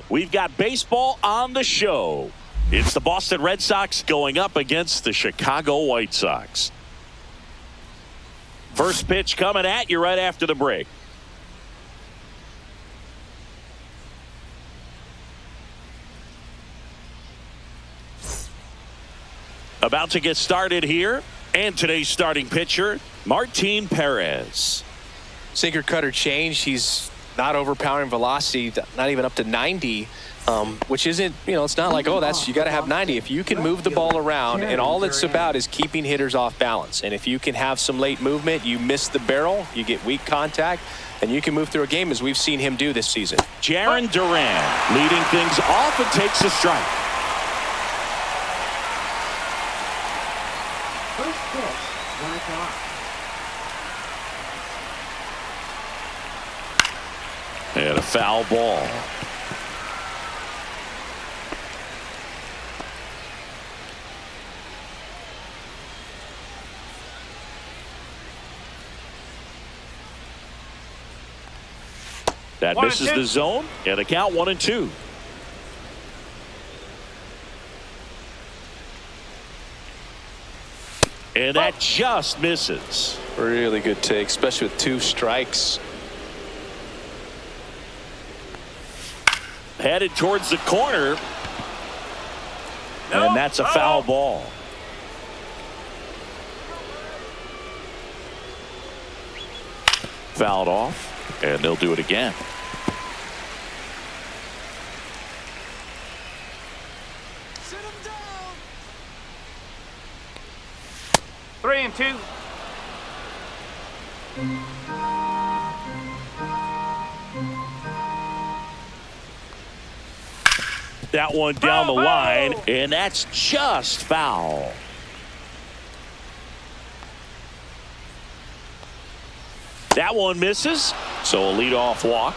we've got baseball on the show. It's the Boston Red Sox going up against the Chicago White Sox. First pitch coming at you right after the break. About to get started here. And today's starting pitcher, Martin Perez. Sinker cutter change. He's not overpowering velocity, not even up to 90, which isn't, it's not like, oh, you got to have 90. If you can move the ball around, and all it's about is keeping hitters off balance. And if you can have some late movement, you miss the barrel, you get weak contact, and you can move through a game as we've seen him do this season. Jarren Duran leading things off and takes a strike. First pitch, 1 o'clock. And a foul ball. That misses the zone, and the count 1-2. And that just misses. Really good take, especially with 2 strikes. Headed towards the corner. And that's a foul ball. Fouled off, and they'll do it again. Sit him down. 3-2. That one down the line, and that's just foul. That one misses, so a leadoff walk.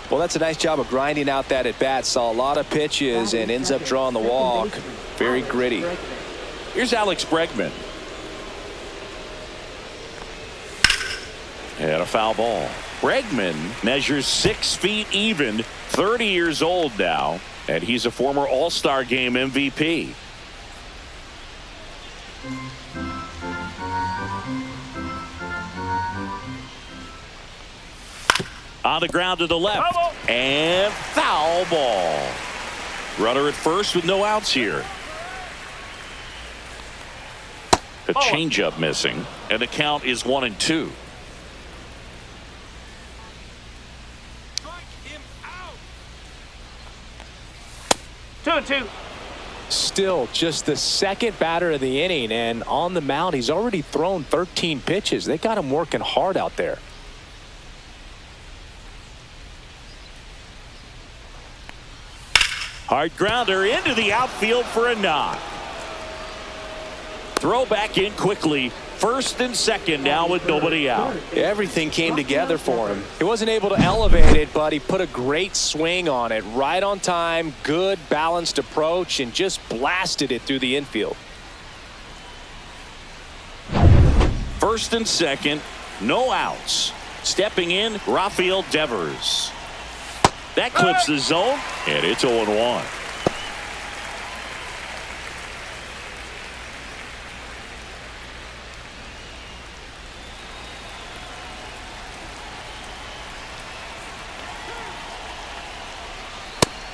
Well, that's a nice job of grinding out that at bat. Saw a lot of pitches and ends up drawing the walk. Very gritty. Here's Alex Bregman. And a foul ball. Bregman measures 6 feet even, 30 years old now, and he's a former All-Star Game MVP. On the ground to the left, and foul ball. Runner at first with no outs here. A changeup missing, and the count is 1-2. Strike him out. 2-2. Still just the second batter of the inning, and on the mound he's already thrown 13 pitches. They got him working hard out there. Hard grounder into the outfield for a knock. Throw back in quickly. First and second now with nobody out. Everything came together for him. He wasn't able to elevate it, but he put a great swing on it. Right on time, good balanced approach, and just blasted it through the infield. First and second, no outs. Stepping in, Rafael Devers. That clips the zone, and it's 0-1.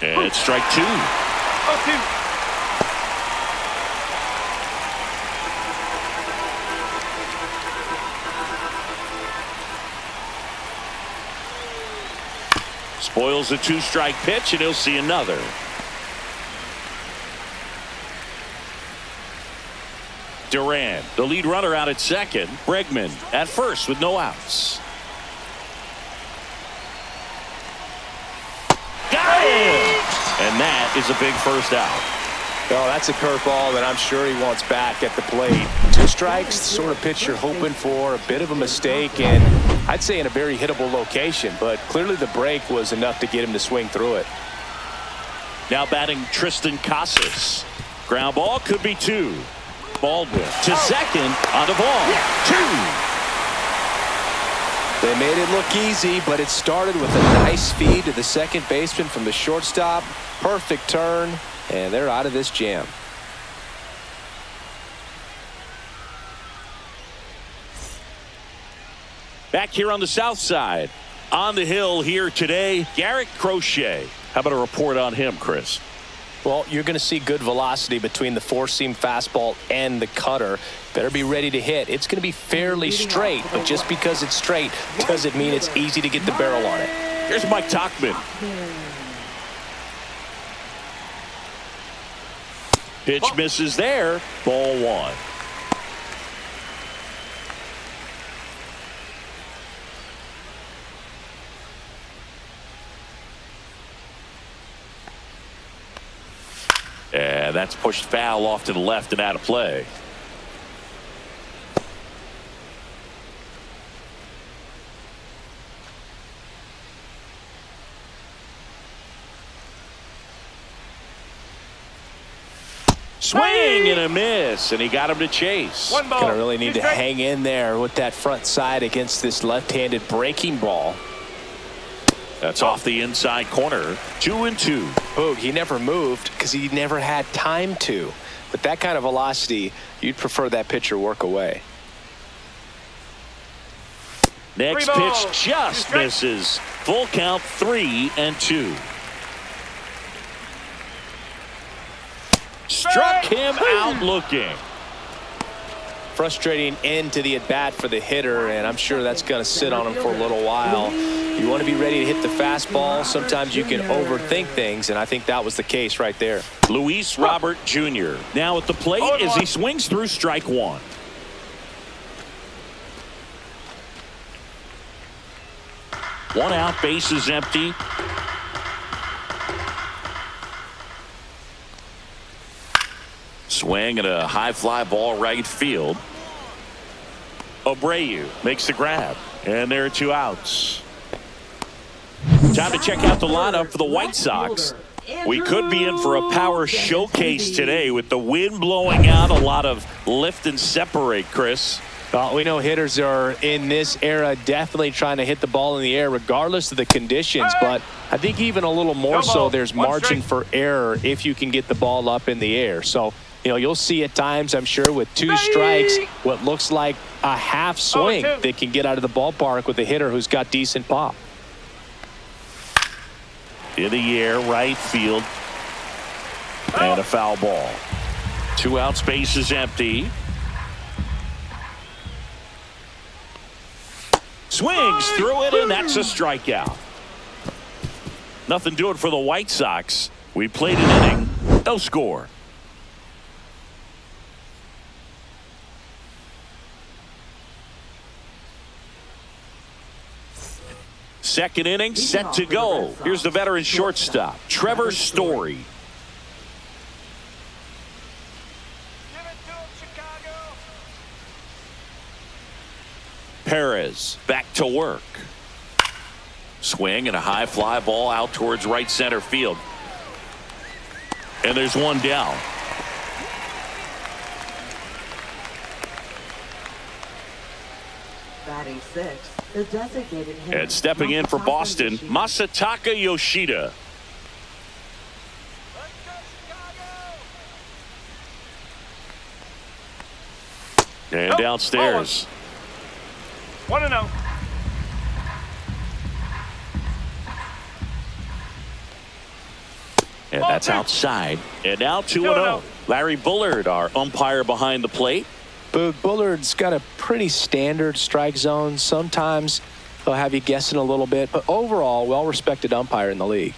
And it's strike 2. 0-2. Spoils a 2-strike pitch, and he'll see another. Duran, the lead runner out at second. Bregman at first with no outs. Got it! And that is a big first out. Oh, that's a curveball that I'm sure he wants back at the plate. 2 strikes, the sort of pitch you're hoping for. A bit of a mistake, and I'd say in a very hittable location, but clearly the break was enough to get him to swing through it. Now batting Tristan Casas. Ground ball could be 2. Baldwin to second on the ball. 2. They made it look easy, but it started with a nice feed to the second baseman from the shortstop. Perfect turn, and they're out of this jam. Back here on the south side, on the hill here today, Garrett Crochet. How about a report on him, Chris? Well, you're going to see good velocity between the four-seam fastball and the cutter. Better be ready to hit. It's going to be fairly straight, but just because it's straight doesn't mean it's easy to get the barrel on it. Here's Mike Tauchman. Pitch misses there. Ball one. And that's pushed foul off to the left and out of play. Swing and a miss, and he got him to chase. One ball. Gonna really need to 2 strikes. hang in there with that front side against this left-handed breaking ball. That's off the inside corner. 2-2. Boog, he never moved because he never had time to. With that kind of velocity, you'd prefer that pitcher work away. Next 3 pitch balls. 2 just strikes. misses. Full count 3-2. Struck him out looking. Frustrating end to the at-bat for the hitter, and I'm sure that's going to sit on him for a little while. You want to be ready to hit the fastball. Sometimes you can overthink things, and I think that was the case right there. Luis Robert Jr. now at the plate as he swings through strike one. One out, base is empty. Swing and a high fly ball right field. Abreu makes the grab, and there are 2 outs. Time to check out the lineup for the White Sox. We could be in for a power showcase today with the wind blowing out, a lot of lift and separate, Chris. Well, we know hitters are in this era definitely trying to hit the ball in the air regardless of the conditions, but I think even a little more so there's margin for error if you can get the ball up in the air. So, you know, you'll see at times, I'm sure, with 2 strikes, what looks like a half swing that can get out of the ballpark with a hitter who's got decent pop. In the air, right field, and a foul ball. 2 outs, base is empty. Swings through it, and that's a strikeout. Nothing doing for the White Sox. We played an inning, no score. Second inning set to go. Here's the veteran shortstop, Trevor Story. Give it to him, Chicago. Perez back to work. Swing and a high fly ball out towards right center field. And there's one down. Batting 6, the designated hitter. And stepping in for Boston, Masataka Yoshida. Let's go, Chicago. And downstairs. 1-0. And that's outside. And now 2-0. Larry Bullard, our umpire behind the plate. Boog, Bullard's got a pretty standard strike zone. Sometimes they'll have you guessing a little bit, but overall, well-respected umpire in the league.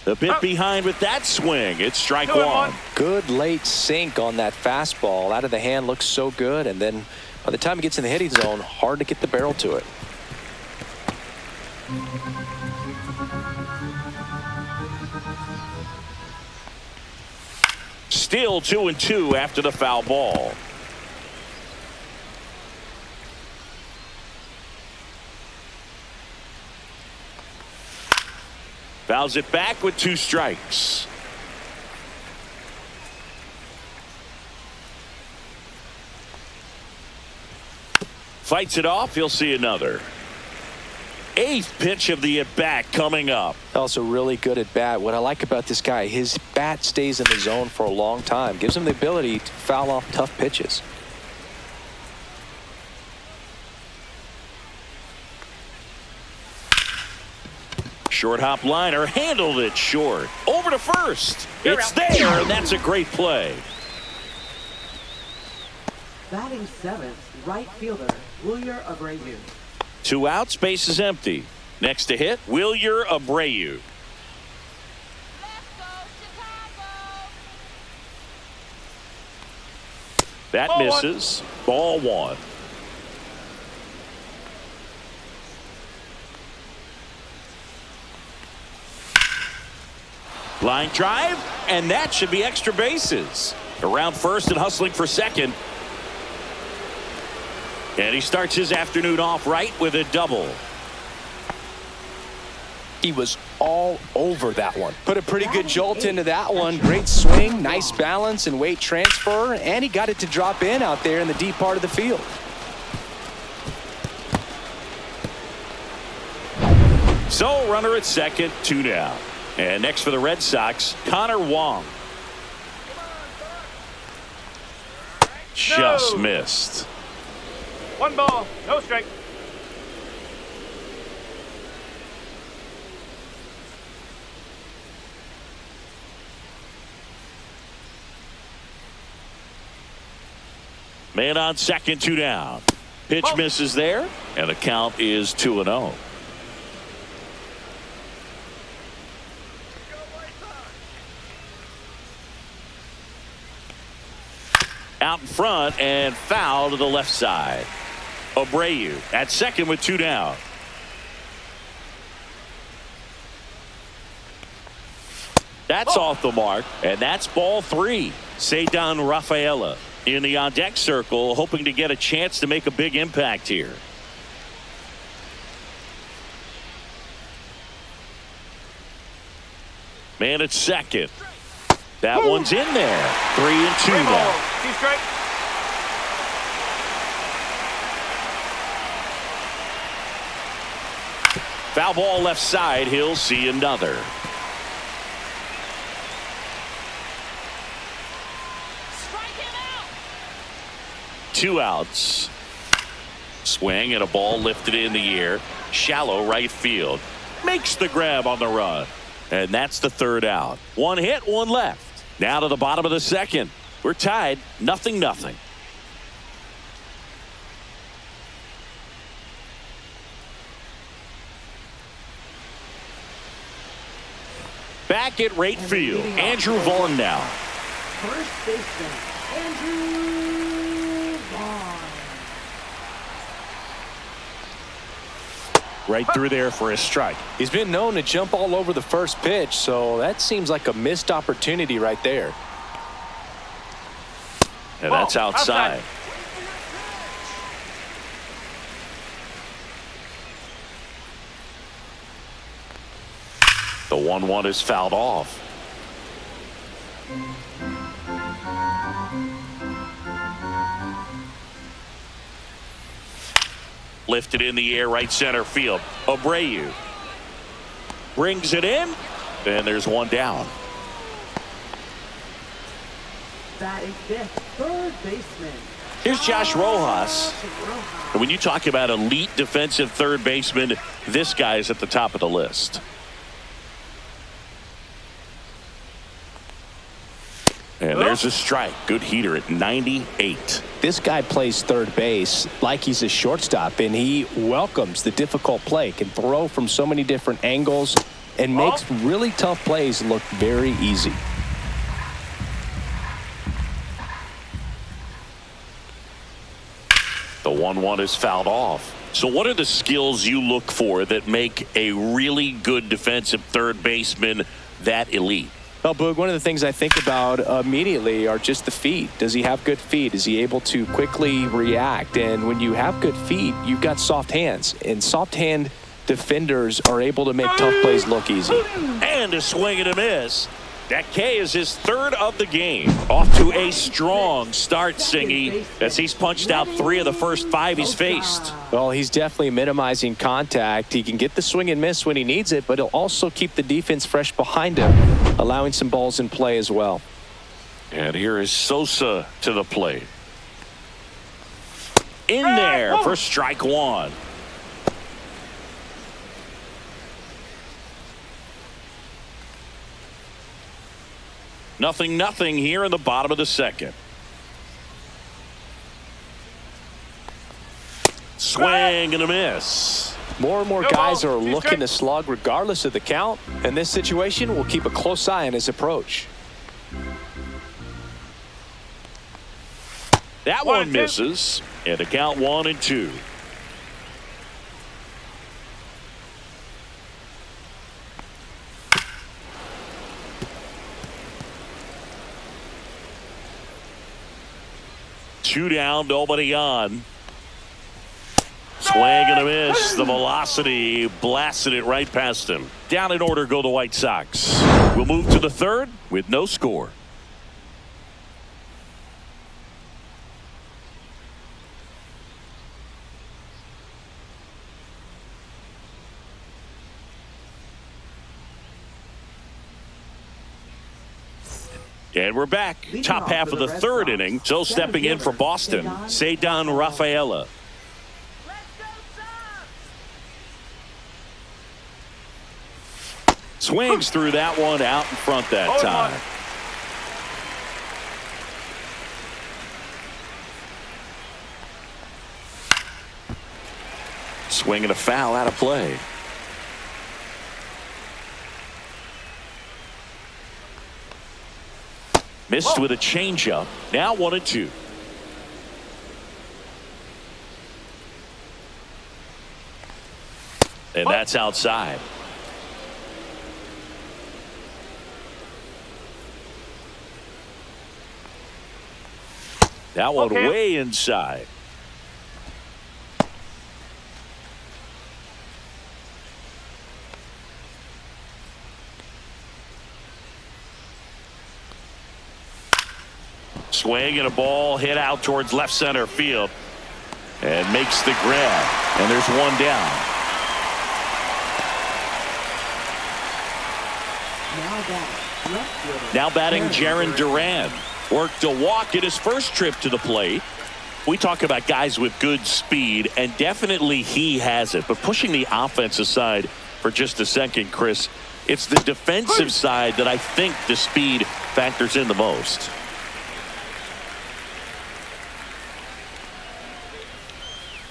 A bit behind with that swing. It's strike 2-1. one. Good late sink on that fastball. Out of the hand looks so good, and then by the time it gets in the hitting zone, hard to get the barrel to it. Still 2-2 after the foul ball. Fouls it back with 2 strikes. Fights it off. He'll see another. 8th pitch of the at-bat coming up. Also really good at bat. What I like about this guy, his bat stays in the zone for a long time. Gives him the ability to foul off tough pitches. Short hop liner, handled it short. Over to first. It's there, and that's a great play. Batting 7th, right fielder, Wilyer Abreu. 2 outs, base is empty. Next to hit, Wilyer Abreu. That Ball misses. Ball 1. Line drive, and that should be extra bases. Around first and hustling for second. And he starts his afternoon off right with a double. He was all over that one. Put a pretty good jolt into that one. Great swing, nice balance and weight transfer, and he got it to drop in out there in the deep part of the field. So runner at second, 2 down. And next for the Red Sox, Connor Wong. Just missed. 1 ball, no strike. Man on second, 2 down. Pitch misses there, and the count is 2-0. Out in front and foul to the left side. Abreu at second with 2 down. That's off the mark, and that's ball 3. Cedar Rafaela in the on-deck circle, hoping to get a chance to make a big impact here. Man at second. That one's in there. 3-2 now. 2 strike. Foul ball left side. He'll see another. Strike him out. 2 outs. Swing and a ball lifted in the air. Shallow right field. Makes the grab on the run. And that's the 3rd out. 1 hit, 1 left. Now to the bottom of the 2nd. We're tied, 0-0. Back at right field, Andrew Vaughn now. First baseman, Andrew Vaughn. Right through there for a strike. He's been known to jump all over the first pitch, so that seems like a missed opportunity right there. And that's outside. The 1-1 is fouled off. Lifted in the air, right center field. Abreu brings it in, and there's 1 down. Batting 5th, third baseman. Here's Josh Rojas. And when you talk about elite defensive third baseman, this guy is at the top of the list. And there's a strike. Good heater at 98. This guy plays third base like he's a shortstop, and he welcomes the difficult play. Can throw from so many different angles and makes really tough plays look very easy. The 1-1 is fouled off. So what are the skills you look for that make a really good defensive third baseman that elite? Well, Boog, one of the things I think about immediately are just the feet. Does he have good feet? Is he able to quickly react? And when you have good feet, you've got soft hands. And soft hand defenders are able to make tough plays look easy. And a swing and a miss. That K is his third of the game. Off to a strong start, Singy, as he's punched out 3 of the first 5 he's faced. Well, he's definitely minimizing contact. He can get the swing and miss when he needs it, but he'll also keep the defense fresh behind him, allowing some balls in play as well. And here is Sosa to the plate. In there for strike 1. Nothing here in the bottom of the second. Swing and a miss. More and more guys are looking to slug regardless of the count. In this situation, we'll keep a close eye on his approach. That one misses. And the count 1-2. Two down, nobody on. Swing and a miss. The velocity blasted it right past him. Down in order go the White Sox. We'll move to the third with no score. And we're back. Top half of the third inning. So stepping in for Boston, Cedar Rafaela. Swings through that one out in front that time. Swing and a foul out of play. Missed with a changeup. Now 1-2. And that's outside. That one way inside. Swing and a ball hit out towards left center field. And makes the grab. And there's one down. Now batting Jarren Duran. Worked a walk in his first trip to the plate. We talk about guys with good speed, and definitely he has it. But pushing the offense aside for just a second, Chris, it's the defensive side that I think the speed factors in the most.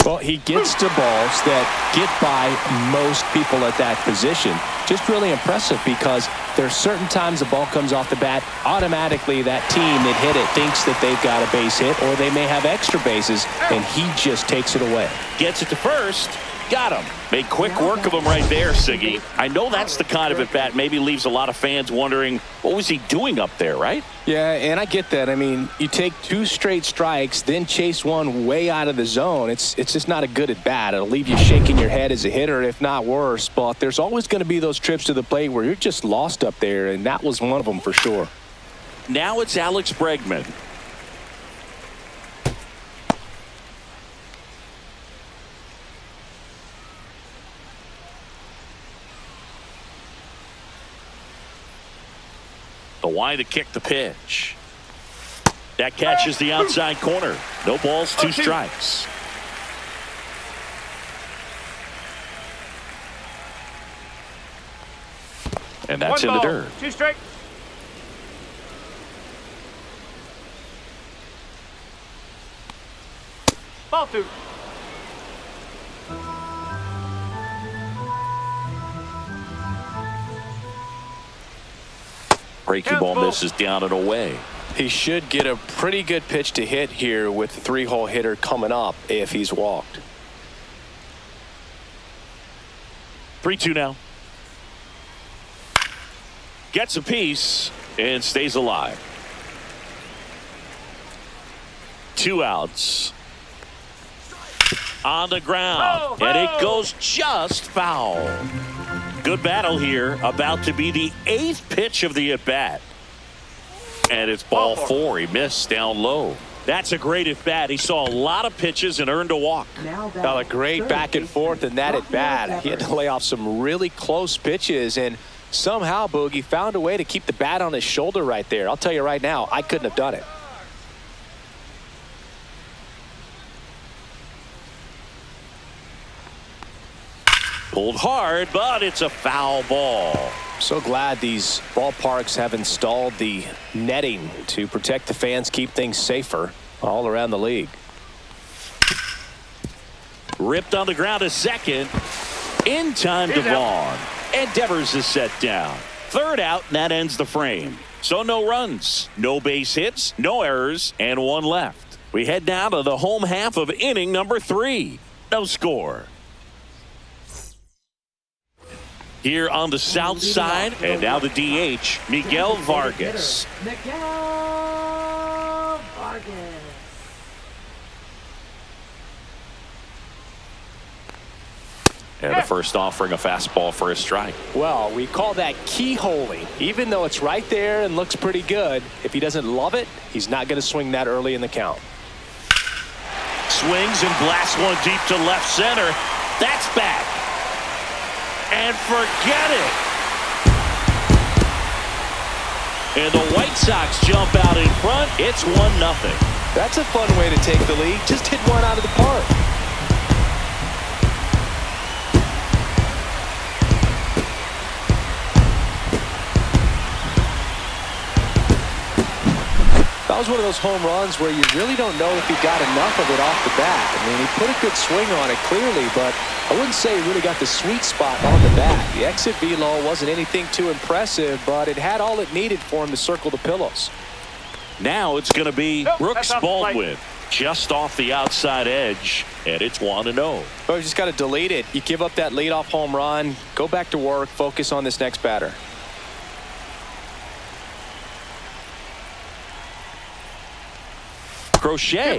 Well, he gets to balls that get by most people at that position. Just really impressive because there's certain times the ball comes off the bat, automatically that team that hit it thinks that they've got a base hit or they may have extra bases, and he just takes it away. Gets it to first. Got him. Made quick work of him right there, Siggy. I know that's the kind of at-bat maybe leaves a lot of fans wondering, what was he doing up there, right? Yeah, and I get that. I mean, you take 2 straight strikes, then chase one way out of the zone. It's just not a good at-bat. It'll leave you shaking your head as a hitter, if not worse. But there's always going to be those trips to the plate where you're just lost up there, and that was one of them for sure. Now it's Alex Bregman. The wide to kick the pitch. That catches the outside corner. No balls, 2 strikes. And that's in the dirt. 2 strikes. Ball 2. Breaking ball misses down and away. He should get a pretty good pitch to hit here with the 3-hole hitter coming up if he's walked. 3-2 now. Gets a piece and stays alive. 2 outs. on the ground, and it goes just foul. Good battle here, about to be the 8th pitch of the at-bat. And it's ball 4. He missed down low. That's a great at-bat. He saw a lot of pitches and earned a walk. Well, a great back and forth in that at-bat. He had to lay off some really close pitches, and somehow Boogie found a way to keep the bat on his shoulder right there. I'll tell you right now, I couldn't have done it. Pulled hard, but it's a foul ball. So glad these ballparks have installed the netting to protect the fans, keep things safer all around the league. Ripped on the ground to second. In time to Vaughn. And Devers is set down. 3rd out, and that ends the frame. So no runs, no base hits, no errors, and 1 left. We head now to the home half of inning number 3. No score. Here on the south side, and now the DH, Miguel Vargas. Miguel Vargas. And the first offering, a fastball for a strike. Well, we call that keyholing. Even though it's right there and looks pretty good, if he doesn't love it, he's not going to swing that early in the count. Swings and blasts one deep to left center. That's back. And forget it. And the White Sox jump out in front. It's 1-0. That's a fun way to take the lead. Just hit one out of the park. That was one of those home runs where you really don't know if he got enough of it off the bat. I mean, he put a good swing on it clearly, but I wouldn't say he really got the sweet spot on the bat. The exit velo wasn't anything too impressive, but it had all it needed for him to circle the pillows. Now it's going to be Brooks Baldwin just off the outside edge, and it's 1-0. Well, you just got to delete it. You give up that leadoff home run, go back to work, focus on this next batter. Crochet,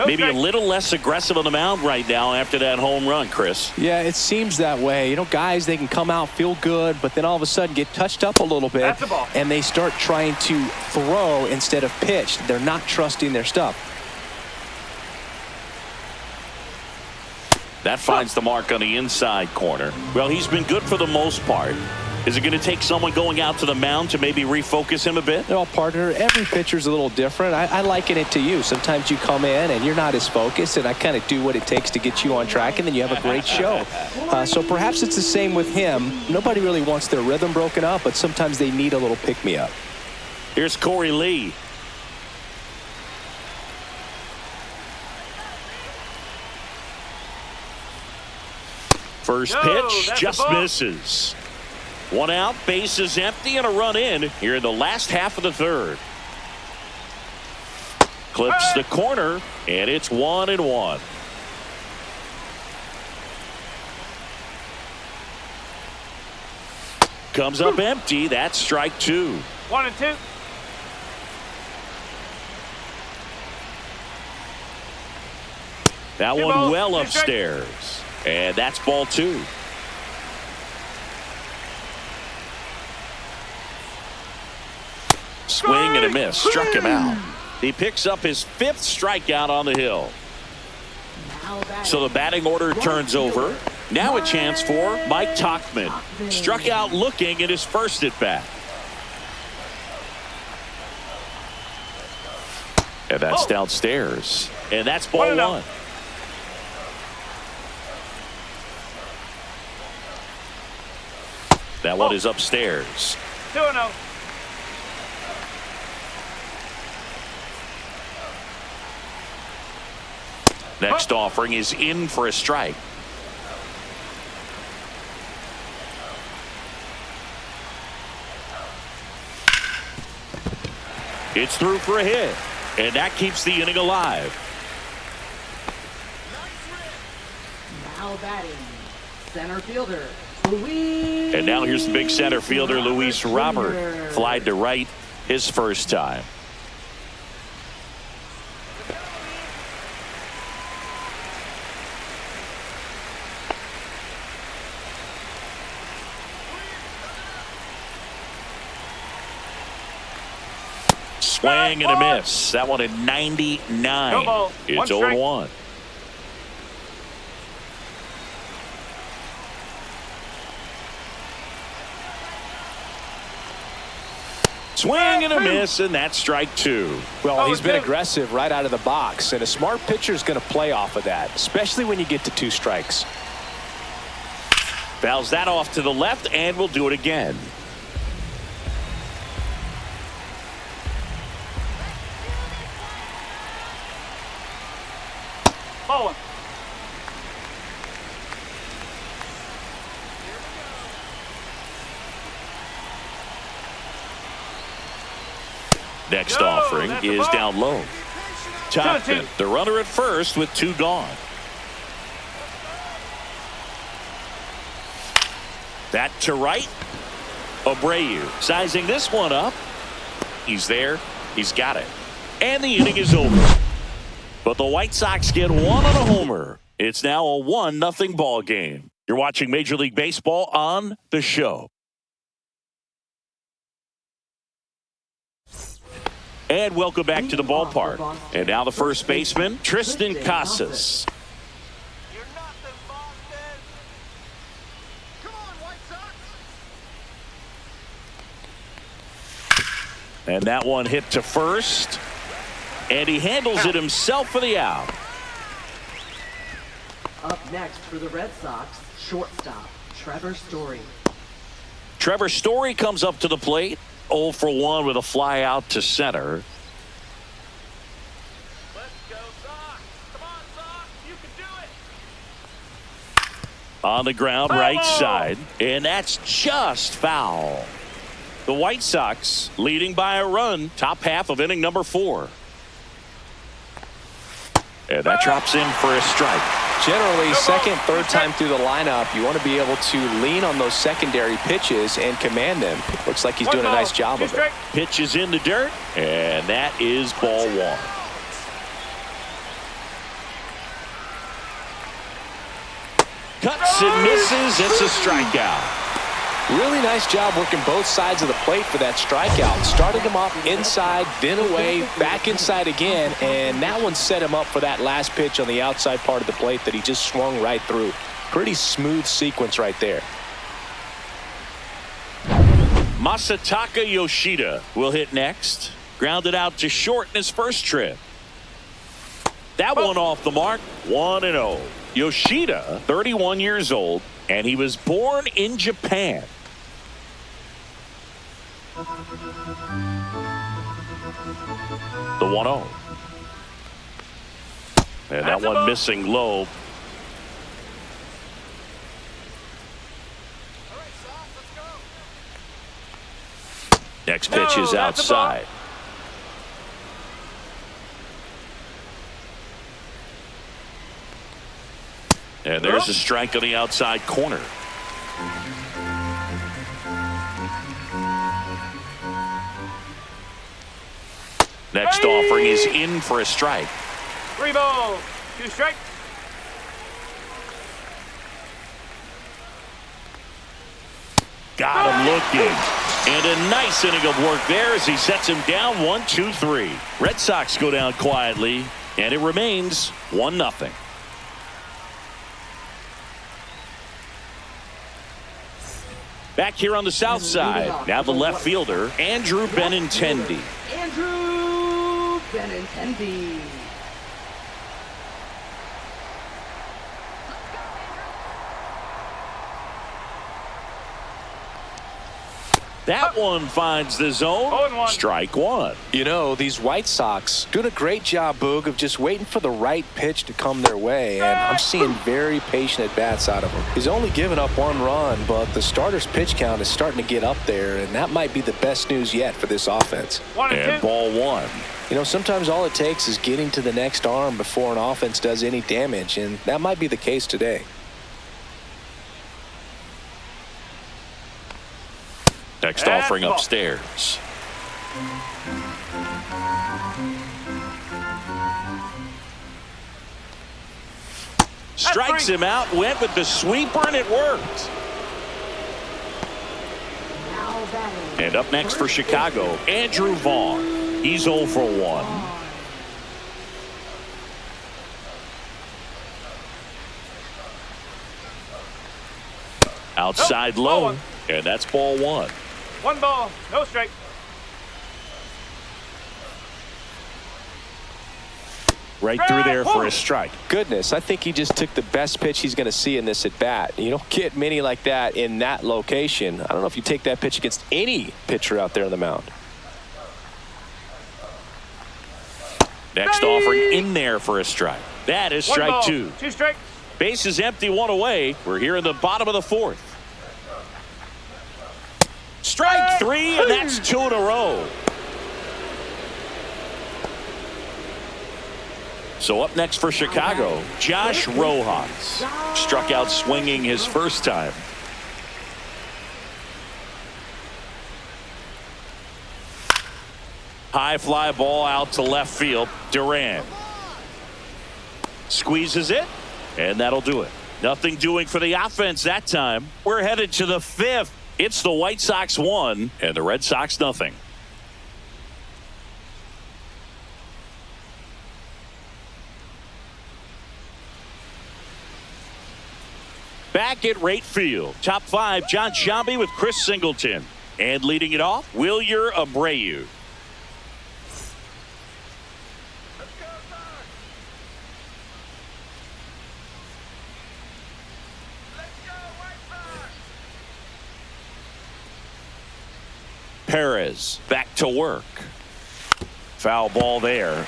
maybe a little less aggressive on the mound right now after that home run, Chris. Yeah, it seems that way. You know, guys, they can come out, feel good, but then all of a sudden get touched up a little bit, and they start trying to throw instead of pitch. They're not trusting their stuff. That finds the mark on the inside corner. Well, he's been good for the most part. Is it going to take someone going out to the mound to maybe refocus him a bit? Well, partner, every pitcher's a little different. I liken it to you. Sometimes you come in and you're not as focused, and I kind of do what it takes to get you on track, and then you have a great show. So perhaps it's the same with him. Nobody really wants their rhythm broken up, but sometimes they need a little pick-me-up. Here's Corey Lee. First pitch just misses. 1 out, base is empty, and a run in here in the last half of the 3rd. Clips the corner, and it's 1-1. Comes up empty. That's strike 2. 1-2. That one well upstairs, and that's ball 2. Swing and a miss. Struck him out. He picks up his 5th strikeout on the hill. So the batting order turns over. Now a chance for Mike Tauchman. Struck out looking at his first at bat. And that's downstairs. And that's ball 1. That one is upstairs. 2-0. Next offering is in for a strike. It's through for a hit, and that keeps the inning alive. Now batting, center fielder, Luis. And now here's the big center fielder, Luis Robert. Flied to right his first time. Swing and a miss. That one at 99. No ball. It's One strike. 0-1. Swing and a miss, and that's strike 2. Well, he's been aggressive right out of the box, and a smart pitcher is going to play off of that, especially when you get to 2 strikes. Fouls that off to the left, and we'll do it again. Ball 1. Next No, offering that's a is ball. down low. Topman, 2-2. the runner at first with 2 gone. That to right. Abreu sizing this one up. He's there. He's got it. And the inning is over. But the White Sox get 1 on a homer. It's now a 1-0 ball game. You're watching Major League Baseball on The Show. And welcome back to the ballpark. And now the first baseman, Tristan Casas. You're nothing, Boston. Come on, White Sox. And that one hit to first. And he handles it himself for the out. Up next for the Red Sox, shortstop, Trevor Story. Trevor Story comes up to the plate. 0 for 1 with a fly out to center. Let's go, Sox. Come on, Sox. You can do it. On the ground, right side. And that's just foul. The White Sox leading by a run. Top half of inning number 4. And that drops in for a strike. Generally, second, third time through the lineup, you want to be able to lean on those secondary pitches and command them. Looks like he's doing a nice job of it. Pitch is in the dirt, and that is ball 1. Cuts and misses. It's a strikeout. Really nice job working both sides of the plate for that strikeout. Started him off inside, then away, back inside again, and that one set him up for that last pitch on the outside part of the plate that he just swung right through. Pretty smooth sequence right there. Masataka Yoshida will hit next. Grounded out to short in his first trip. That one off the mark. 1-0. Yoshida, 31 years old, and he was born in Japan. The 1-0. And that one missing low. All right, Sox, let's go. Next pitch is that's a ball. outside. And there's a strike on the outside corner. Next offering is in for a strike. 3 balls, 2 strikes. Got him looking. And a nice inning of work there as he sets him down 1-2-3. Red Sox go down quietly, and it remains 1-0. Back here on the south side, now the left fielder, Andrew Benintendi. Andrew Benintendi. That one finds the zone. 0-1. Strike 1. You know, these White Sox doing a great job, Boog, of just waiting for the right pitch to come their way, and I'm seeing very patient at-bats out of him. He's only given up 1 run, but the starter's pitch count is starting to get up there, and that might be the best news yet for this offense. 1 and And 2. ball 1. You know, sometimes all it takes is getting to the next arm before an offense does any damage, and that might be the case today. Next And offering ball. upstairs. Strikes 3. him out, went with the sweeper, and it worked. Now batting. And up next for Chicago, Andrew Vaughn. He's 0 for 1. Outside Nope, low, ball 1. and that's ball 1. 1 ball, no strike. Right through there for a strike. Goodness, I think he just took the best pitch he's going to see in this at bat. You don't get many like that in that location. I don't know if you take that pitch against any pitcher out there on the mound. Next offering in there for a strike. That is 1 strike ball, 2. 2 strikes. Base is empty, 1 away. We're here in the bottom of the 4th. Strike 3, and that's 2 in a row. So up next for Chicago, Josh Rojas. Struck out swinging his first time. High fly ball out to left field. Duran squeezes it, and that'll do it. Nothing doing for the offense that time. We're headed to the 5th. It's the White Sox 1 and the Red Sox nothing. Back at right field, top 5, John Sciambi with Chris Singleton. And leading it off, Wilyer Abreu. Let's go, Sox. Let's go, White Sox. Perez back to work. Foul ball there.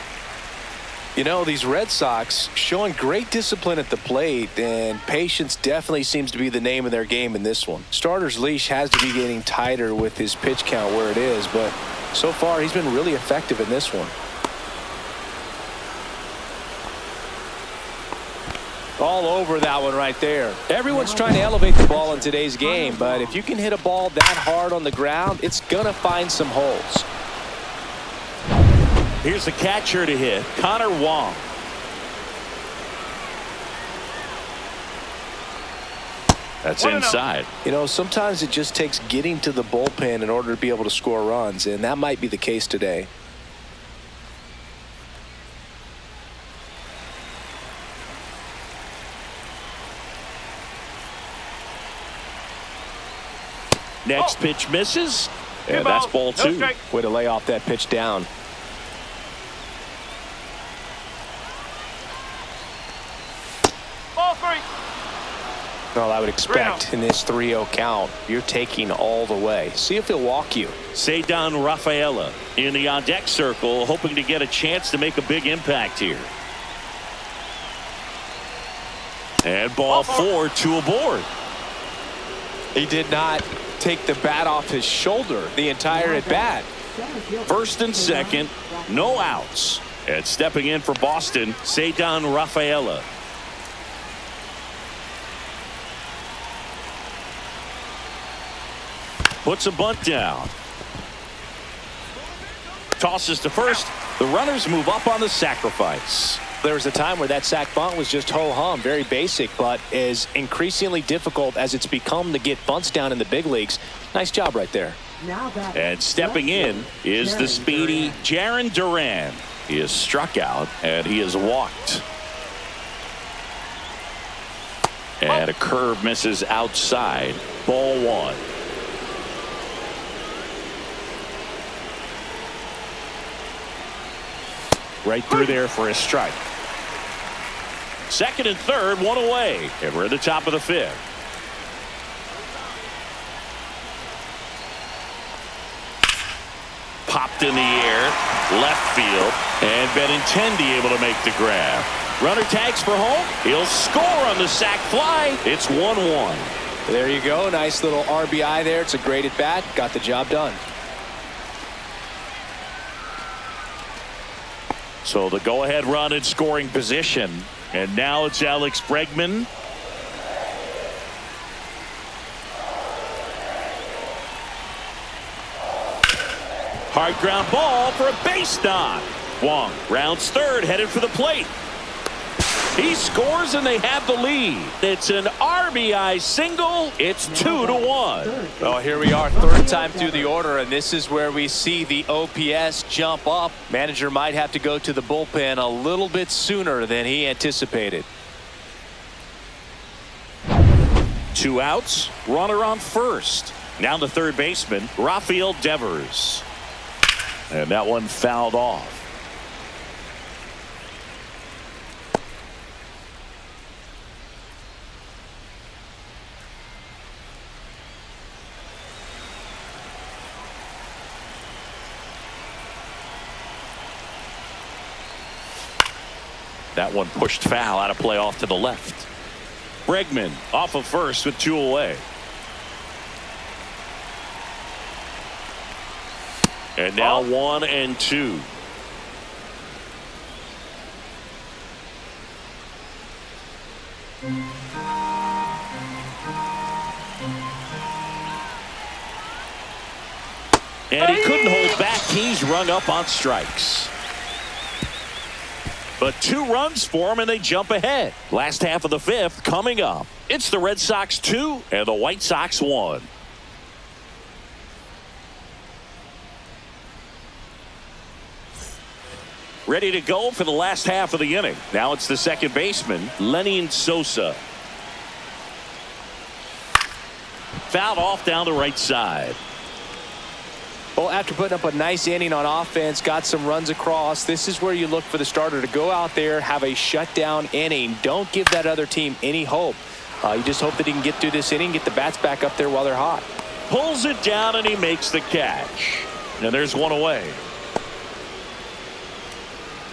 You know, these Red Sox showing great discipline at the plate, and patience definitely seems to be the name of their game in this one. Starter's leash has to be getting tighter with his pitch count where it is, but so far he's been really effective in this one. All over that one right there. Everyone's trying to elevate the ball in today's game, but if you can hit a ball that hard on the ground, it's going to find some holes. Here's the catcher to hit, Connor Wong. That's 1-0. inside. You know, sometimes it just takes getting to the bullpen in order to be able to score runs, and that might be the case today. Next pitch misses, 2 and that's balls, ball no 2. strike. Way to lay off that pitch down. Ball 3. Well, I would expect in this 3-0 count, you're taking all the way. See if he'll walk you. Cedar Rafaela in the on-deck circle, hoping to get a chance to make a big impact here. And ball 4, 2 aboard. He did not take the bat off his shoulder the entire at bat. First and second, no outs. And stepping in for Boston, Cedar Rafaela. Puts a bunt down. Tosses to first. The runners move up on the sacrifice. There was a time where that sac bunt was just ho-hum, very basic, but is increasingly difficult as it's become to get bunts down in the big leagues. Nice job right there. And stepping in is the speedy Jarren Duran. He is struck out and he is walked. And a curve misses outside. Ball 1. Right through there for a strike. Second and third, 1 away. And we're at the top of the 5th. Popped in the air, left field, and Benintendi able to make the grab. Runner tags for home. He'll score on the sac fly. It's 1-1. There you go. Nice little RBI there. It's a great at bat. Got the job done. So the go-ahead run in scoring position. And now it's Alex Bregman. Hard ground ball for a base knock. Wong rounds third, headed for the plate. He scores and they have the lead. It's an RBI single. It's 2-1. Well, here we are, third time through the order, and this is where we see the OPS jump up. Manager might have to go to the bullpen a little bit sooner than he anticipated. 2 outs, runner on first. Now the third baseman, Rafael Devers. And that one fouled off. That one pushed foul, out of play off to the left. Bregman off of first with 2 away. And now 1 and 2. And he couldn't hold back. He's rung up on strikes. But 2 runs for him and they jump ahead. Last half of the 5th coming up. It's the Red Sox 2 and the White Sox 1. Ready to go for the last half of the inning. Now it's the second baseman, Lenny Sosa. Fouled off down the right side. Well, after putting up a nice inning on offense, got some runs across, this is where you look for the starter to go out there, have a shutdown inning. Don't give that other team any hope. You just hope that he can get through this inning, get the bats back up there while they're hot. Pulls it down and he makes the catch. And there's 1 away.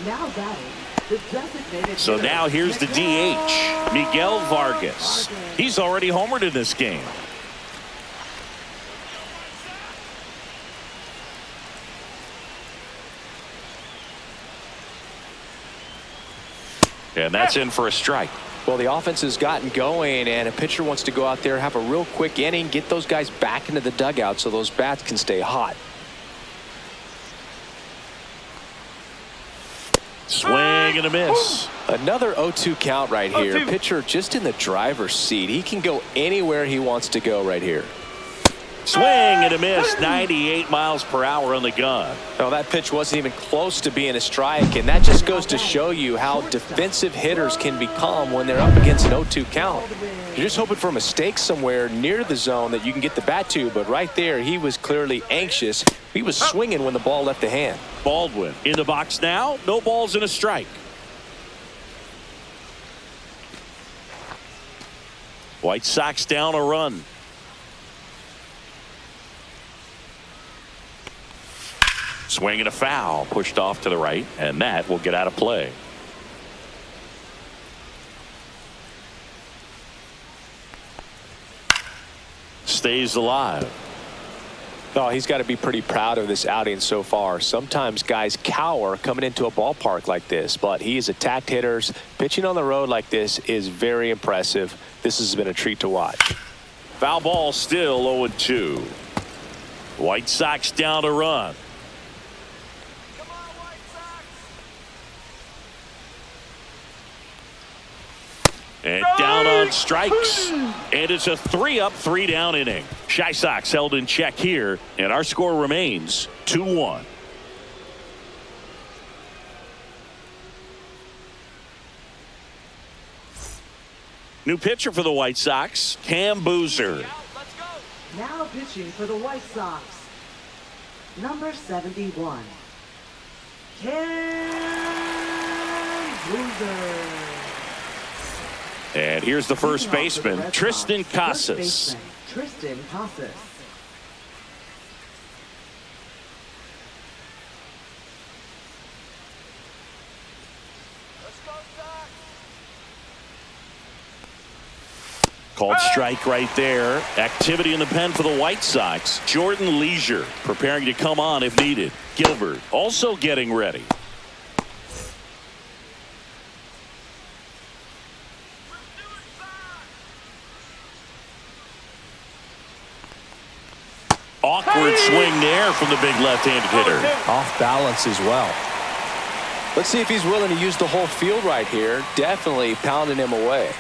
Now batting, the designated So hitter, now here's the DH, Miguel Vargas. He's already homered in this game. And that's in for a strike. Well, the offense has gotten going, and a pitcher wants to go out there, have a real quick inning, get those guys back into the dugout so those bats can stay hot. Swing and a miss. Another 0-2 count right here. Pitcher just in the driver's seat. He can go anywhere he wants to go right here. Swing and a miss. 98 miles per hour on the gun. Well, that pitch wasn't even close to being a strike, and that just goes to show you how defensive hitters can become when they're up against an 0-2 count. You're just hoping for a mistake somewhere near the zone that you can get the bat to, but right there he was clearly anxious. He was swinging when the ball left the hand. Baldwin in the box now. No balls and a strike. White Sox down a run. Swing and a foul, pushed off to the right, and that will get out of play. Stays alive. Oh, he's got to be pretty proud of this outing so far. Sometimes guys cower coming into a ballpark like this, but he has attacked hitters. Pitching on the road like this is very impressive. This has been a treat to watch. Foul ball, still 0-2. White Sox down a run. And down on strikes. And it's a 3-up, 3-down inning. Chi Sox held in check here, and our score remains 2-1. New pitcher for the White Sox, Cam Boozer. Now pitching for the White Sox, number 71, Cam Boozer. And here's the first baseman, Tristan Casas. Tristan Casas. Called strike right there. Activity in the pen for the White Sox. Jordan Leisure preparing to come on if needed. Gilbert also getting ready. Awkward swing there from the big left-handed hitter. Off balance as well. Let's see if he's willing to use the whole field right here. Definitely pounding him away.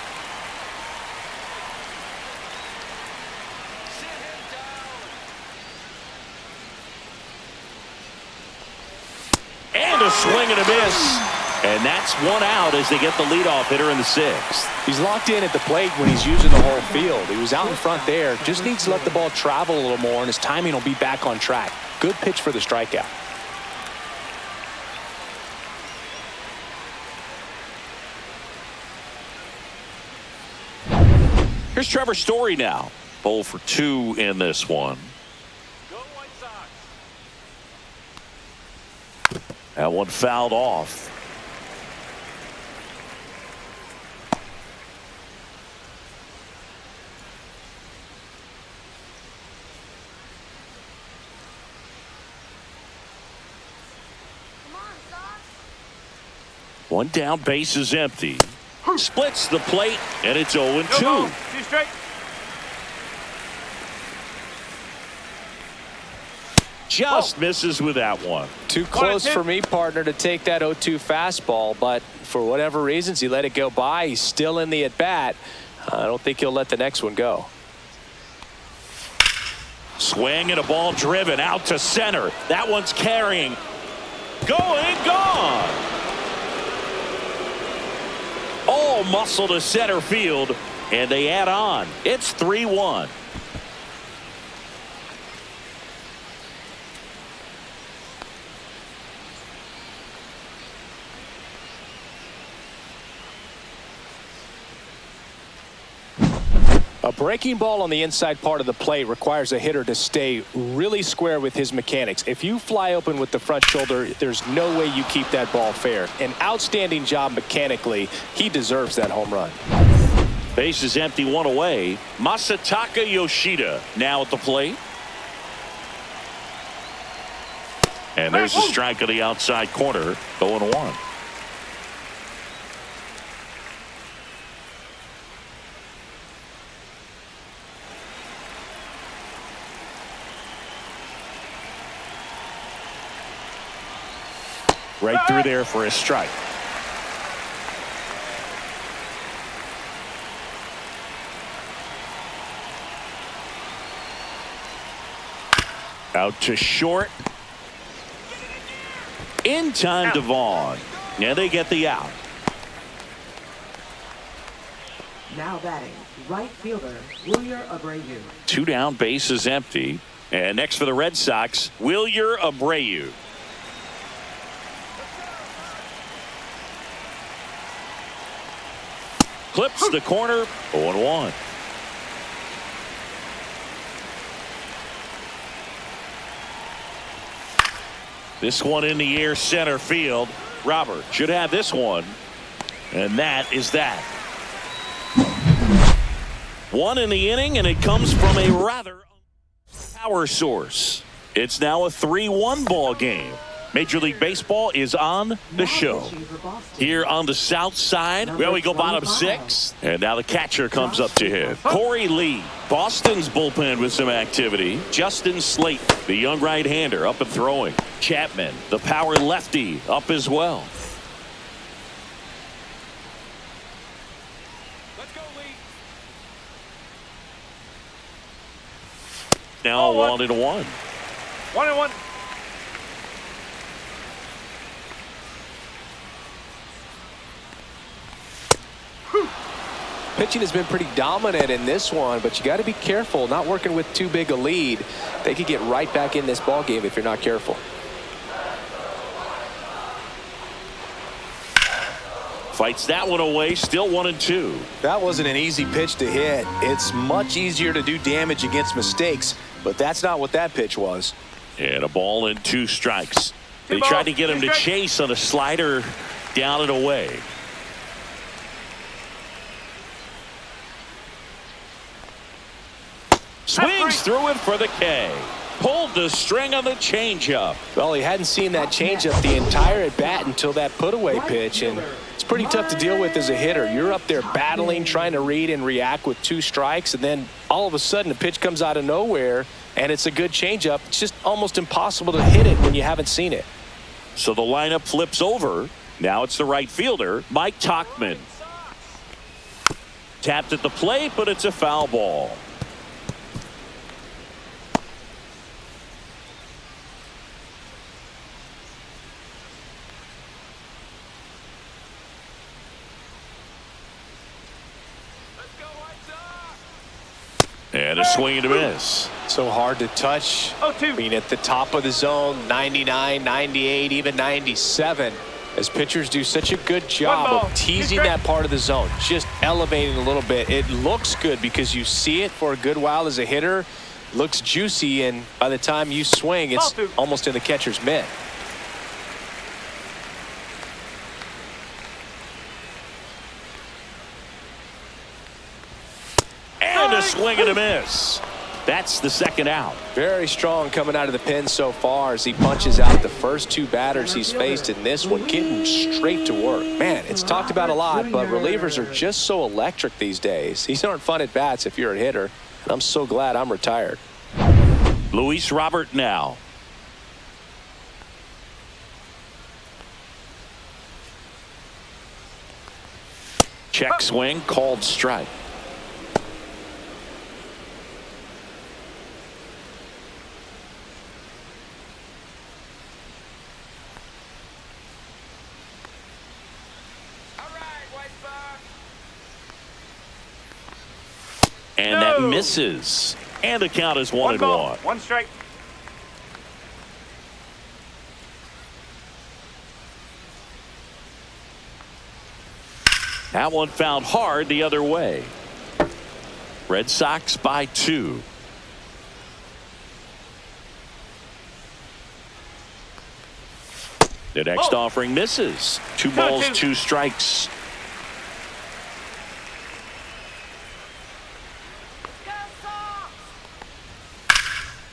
And a swing and a miss. And that's one out as they get the leadoff hitter in the sixth. He's locked in at the plate when he's using the whole field. He was out in front there. Just needs to let the ball travel a little more, and his timing will be back on track. Good pitch for the strikeout. Here's Trevor Story now. 0 for 2 in this one. Go White Sox. That one fouled off. One down, base is empty. Splits the plate, and it's 0-2. 2 straight. Just misses with that one. Too close for me, partner, to take that 0-2 fastball, but for whatever reasons, he let it go by. He's still in the at-bat. I don't think he'll let the next one go. Swing and a ball driven out to center. That one's carrying. Going, gone. All muscle to center field, and they add on. It's 3-1. A breaking ball on the inside part of the plate requires a hitter to stay really square with his mechanics. If you fly open with the front shoulder, there's no way you keep that ball fair. An outstanding job mechanically. He deserves that home run. Base is empty, one away. Masataka Yoshida now at the plate. And there's a strike on the outside corner, 0-1. Right through there for a strike. Out to short. In time to Vaughn. Yeah, they get the out. Now batting, right fielder, Wilyer Abreu. 2 down, base is empty. And next for the Red Sox, Wilyer Abreu. Clips the corner, 0-1. This one in the air, center field. Robert should have this one. And that is that. One in the inning, and it comes from a rather power source. It's now a 3-1 ball game. Major League Baseball is on the show. Here on the south side, well, we go bottom 6. And now the catcher comes up to hit. Corey Lee, Boston's bullpen with some activity. Justin Slate, the young right-hander, up and throwing. Chapman, the power lefty, up as well. Let's go, Lee. Now 1-1. 1-1. Pitching has been pretty dominant in this one, but you got to be careful. Not working with too big a lead. They could get right back in this ball game if you're not careful. Fights that one away, still 1-2. That wasn't an easy pitch to hit. It's much easier to do damage against mistakes, but that's not what that pitch was. And a ball and 2 strikes. They tried to get him to chase on a slider down and away. Swings through it for the K. Pulled the string on the changeup. Well, he hadn't seen that changeup the entire at bat until that put away pitch, and it's pretty tough to deal with as a hitter. You're up there battling, trying to read and react with 2 strikes, and then all of a sudden the pitch comes out of nowhere, and it's a good changeup. It's just almost impossible to hit it when you haven't seen it. So the lineup flips over. Now it's the right fielder, Mike Tauchman. Tapped at the plate, but it's a foul ball. And a swing and a miss. So hard to touch. I mean, at the top of the zone, 99, 98, even 97. As pitchers do such a good job of teasing that part of the zone, just elevating a little bit. It looks good because you see it for a good while as a hitter. Looks juicy, and by the time you swing, it's almost in the catcher's mitt. And a swing and a miss. That's the second out. Very strong coming out of the pen so far as he punches out the first two batters he's faced in this one, getting straight to work. Man, it's talked about a lot, but relievers are just so electric these days. These aren't fun at bats if you're a hitter, and I'm so glad I'm retired. Luis Robert now. Check swing, called strike. And that misses. And the count is 1-1. One strike. That one found hard the other way. Red Sox by 2. The next offering misses. 2 balls, 2 strikes.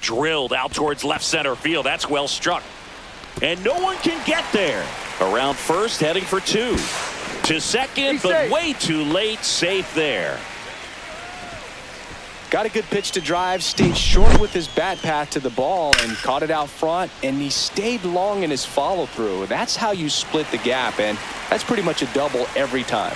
Drilled out towards left center field. That's well struck. And no one can get there. Around first, heading for 2. To second, but way too late. Safe there. Got a good pitch to drive, stayed short with his bat path to the ball and caught it out front, and he stayed long in his follow through. That's how you split the gap, and that's pretty much a double every time.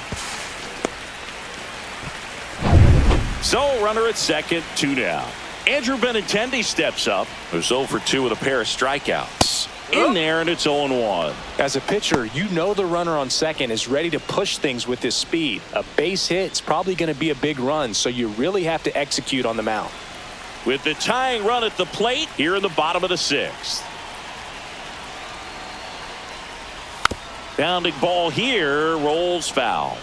So runner at second, 2 down. Andrew Benintendi steps up. Who's 0 for 2 with a pair of strikeouts. In there, and it's 0-1. As a pitcher, you know the runner on second is ready to push things with his speed. A base hit is probably going to be a big run, so you really have to execute on the mound. With the tying run at the plate here in the bottom of the 6th. Bounding ball here, rolls foul.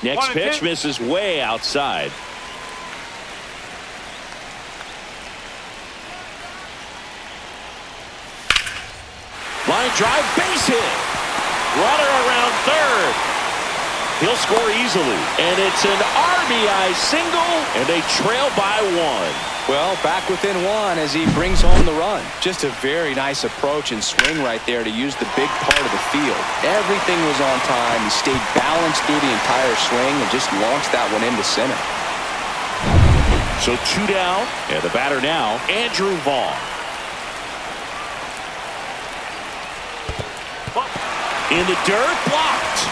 Next pitch misses way outside. Line drive, base hit. Runner around third. He'll score easily. And it's an RBI single, and they trail by 1. Well, back within 1 as he brings home the run. Just a very nice approach and swing right there to use the big part of the field. Everything was on time. He stayed balanced through the entire swing and just launched that one into center. So 2 down, and the batter now, Andrew Vaughn. In the dirt, blocked.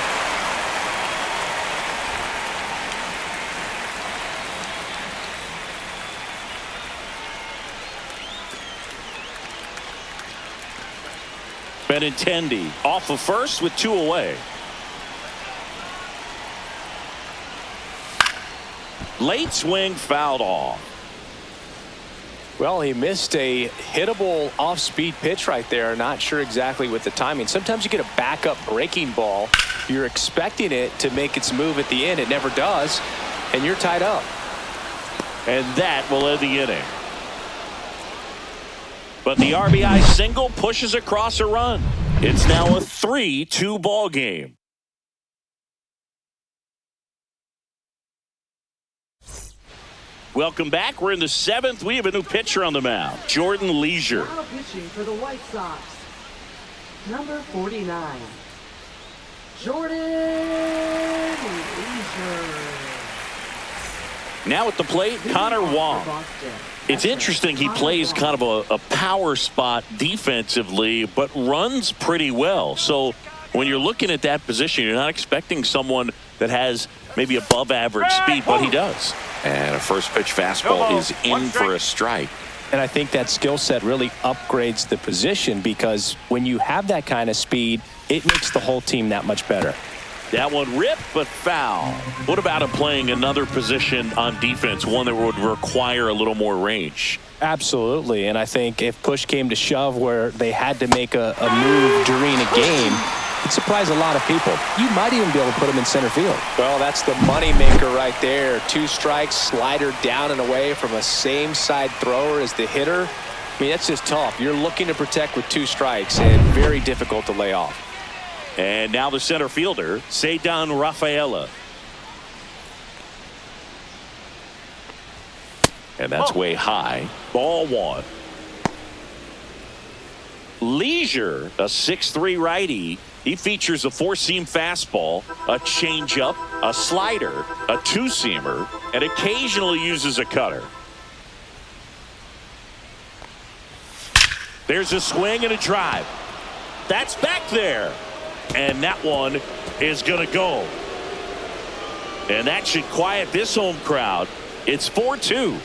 Benintendi off of first with 2 away. Late swing fouled off. Well, he missed a hittable off-speed pitch right there. Not sure exactly with the timing. Sometimes you get a backup breaking ball. You're expecting it to make its move at the end. It never does, and you're tied up. And that will end the inning. But the RBI single pushes across a run. It's now a 3-2 ball game. Welcome back. We're in the 7th. We have a new pitcher on the mound, Jordan Leisure. Now pitching for the White Sox, number 49, Jordan Leisure. Now at the plate, Connor Wong. It's interesting. He plays kind of a power spot defensively, but runs pretty well. So when you're looking at that position, you're not expecting someone that has maybe above average speed, but he does. And a first pitch fastball is in for a strike. And I think that skill set really upgrades the position, because when you have that kind of speed, it makes the whole team that much better. That one ripped, but foul. What about him playing another position on defense, one that would require a little more range? Absolutely. And I think if push came to shove where they had to make a move during a game, it'd surprise a lot of people. You might even be able to put him in center field. Well, that's the money maker right there. 2 strikes, slider down and away from a same side thrower as the hitter. I mean, that's just tough. You're looking to protect with 2 strikes, and very difficult to lay off. And now the center fielder, Ceddanne Rafaela. And that's way high. Ball 1. Leisure, a 6'3" righty. He features a 4-seam fastball, a changeup, a slider, a 2-seamer, and occasionally uses a cutter. There's a swing and a drive. That's back there. And that one is going to go. And that should quiet this home crowd. It's 4-2.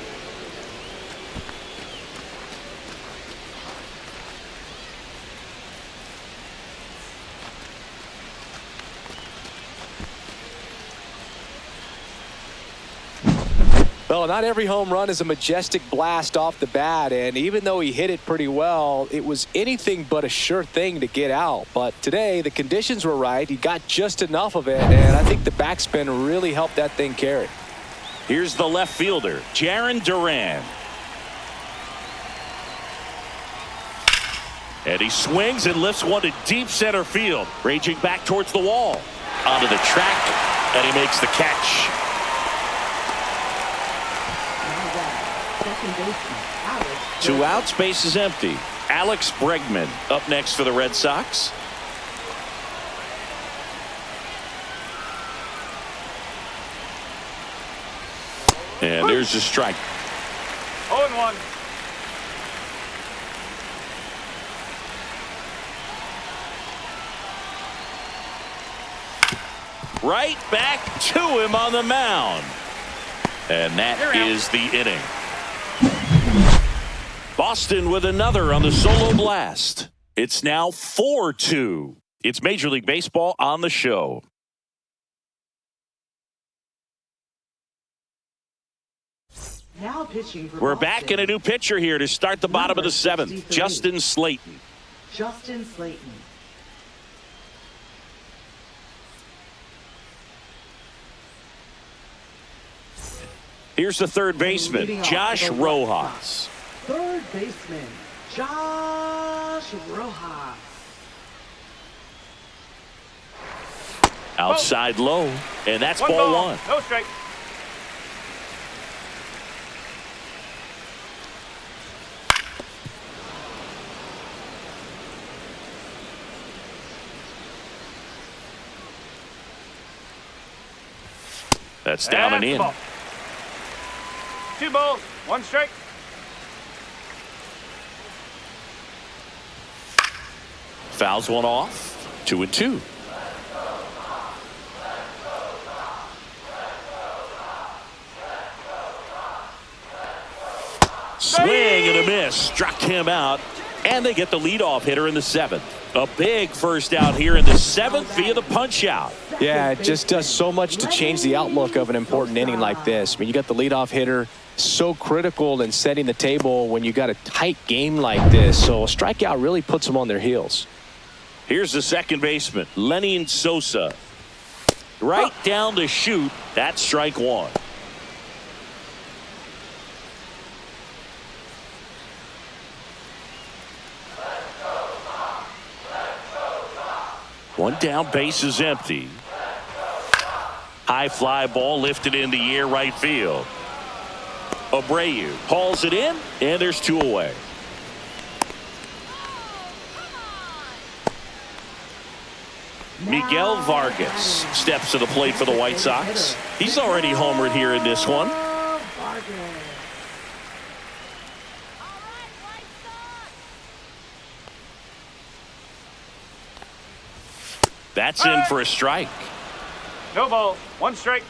Well, not every home run is a majestic blast off the bat, and even though he hit it pretty well, it was anything but a sure thing to get out. But today, the conditions were right. He got just enough of it, and I think the backspin really helped that thing carry. Here's the left fielder, Jarren Duran. And he swings and lifts one to deep center field, raging back towards the wall. Onto the track, and he makes the catch. Two outs, base is empty. Alex Bregman up next for the Red Sox. And there's a strike. 0-1. Right back to him on the mound. And that is the inning. Boston with another on the solo blast. It's now 4-2. It's Major League Baseball on the show. Now pitching for We're Boston, back in a new pitcher here to start the bottom of the 7th. Justin Slayton. Justin Slayton. Here's the third baseman, Josh Rojas. Third baseman, Josh Rojas. Outside low, and that's One ball ball, 1. no strike. That's down and in. Ball. 2 balls, 1 strike. Fouls one off. 2-2. Swing and a miss. Struck him out. And they get the leadoff hitter in the 7th. A big first out here in the 7th via the punch out. Yeah, it just does so much to change the outlook of an important inning like this. I mean, you got the leadoff hitter, so critical in setting the table when you got a tight game like this. So a strikeout really puts them on their heels. Here's the second baseman, Lenyn Sosa. Right down the chute. That's strike 1. One down, base is empty. High fly ball lifted in the air, right field. Abreu hauls it in, and there's 2 away. Miguel Vargas steps to the plate for the White Sox. He's already homered here in this one. That's in for a strike. No ball. 1 strike.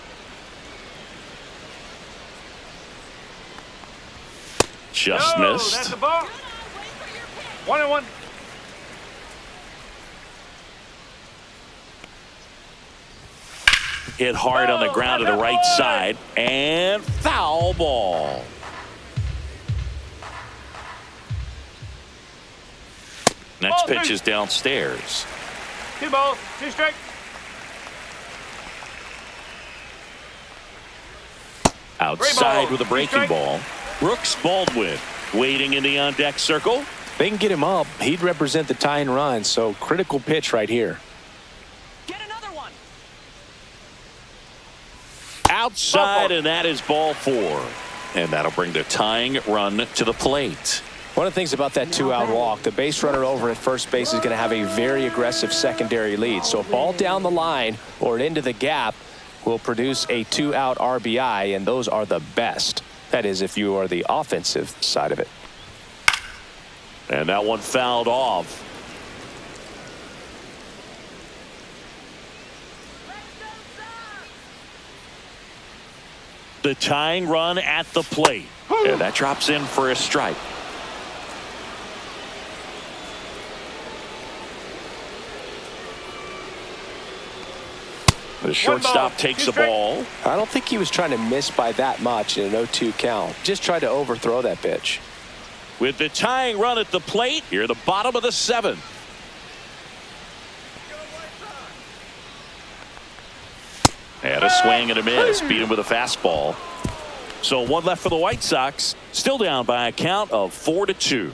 Just No, missed. that's the ball. 1-1. Hit hard on the ground to the right side. And foul ball. Next pitch is downstairs. 2 balls. 2 strike. Outside with a breaking ball. Brooks Baldwin waiting in the on-deck circle. They can get him up. He'd represent the tying run, so critical pitch right here. Get another one. Outside, and that is ball 4. And that'll bring the tying run to the plate. One of the things about that 2-out walk, the base runner over at first base is going to have a very aggressive secondary lead. So a ball down the line or into the gap will produce a 2-out RBI, and those are the best. That is, if you are the offensive side of it. And that one fouled off. The tying run at the plate. And that drops in for a strike. The shortstop takes the ball. I don't think he was trying to miss by that much in an 0-2 count. Just tried to overthrow that pitch. With the tying run at the plate, here at the bottom of the 7th. And a swing and a miss. Beat him with a fastball. So 1 left for the White Sox. Still down by a count of 4-2.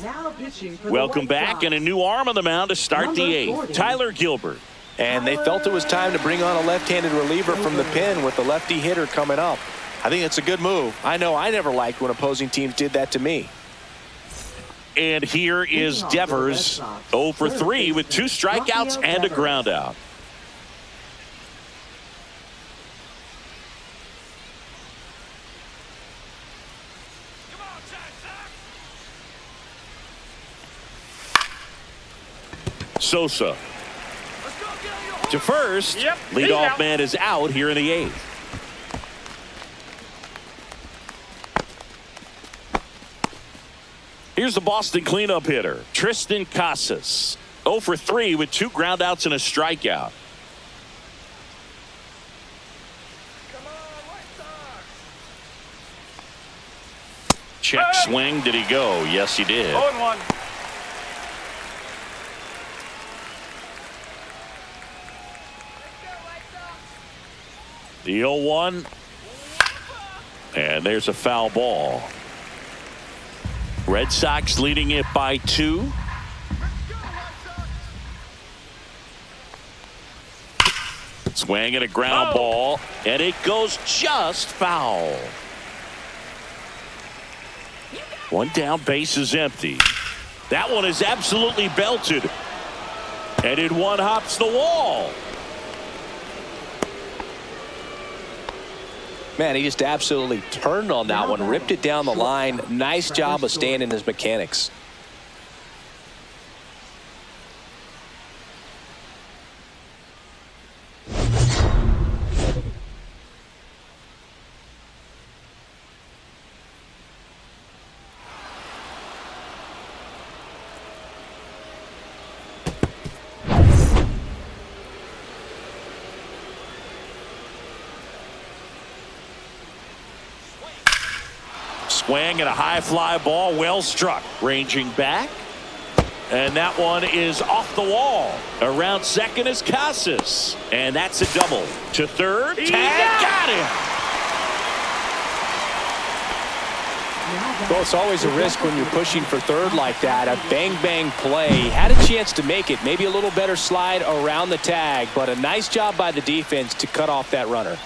Now pitching for the Welcome White back, Sox. and a new arm on the mound to start Number the 8th. 40. Tyler Gilbert. And they felt it was time to bring on a left-handed reliever from the pen with the lefty hitter coming up. I think it's a good move. I know I never liked when opposing teams did that to me. And here is Devers, 0 for 3 with 2 strikeouts and a ground out. Come on, Sox. Sosa Let's go, get to first. Yep, he's Leadoff out. man is out here in the 8th. Here's the Boston cleanup hitter, Tristan Casas. 0 for 3 with 2 groundouts and a strikeout. Come on, White Sox. Check swing. Did he go? Yes, he did. 0-1. The 0-1. And there's a foul ball. Red Sox leading it by 2. Swing and a ground ball, and it goes just foul. 1 down, base is empty. That one is absolutely belted. And in 1 hops the wall. Man, he just absolutely turned on that one, ripped it down the line. Nice job of staying in his mechanics. Swing and a high fly ball, well struck. Ranging back. And that one is off the wall. Around second is Casas. And that's a double. To third. Tag. Got him. Well, it's always a risk when you're pushing for third like that. A bang-bang play. Had a chance to make it. Maybe a little better slide around the tag, but a nice job by the defense to cut off that runner.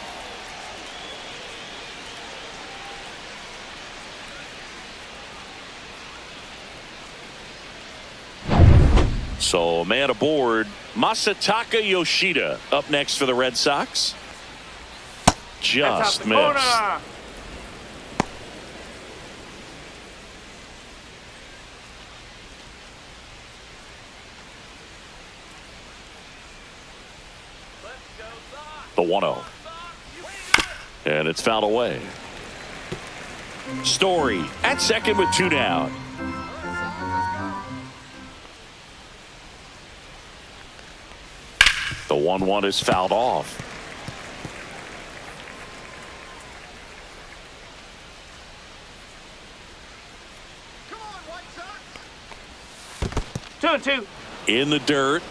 So, man aboard, Masataka Yoshida up next for the Red Sox. Just missed. The 1-0. And it's fouled away. Story at second with 2 down. The 1-1 is fouled off. Come on, White Sox. 2-2. In the dirt.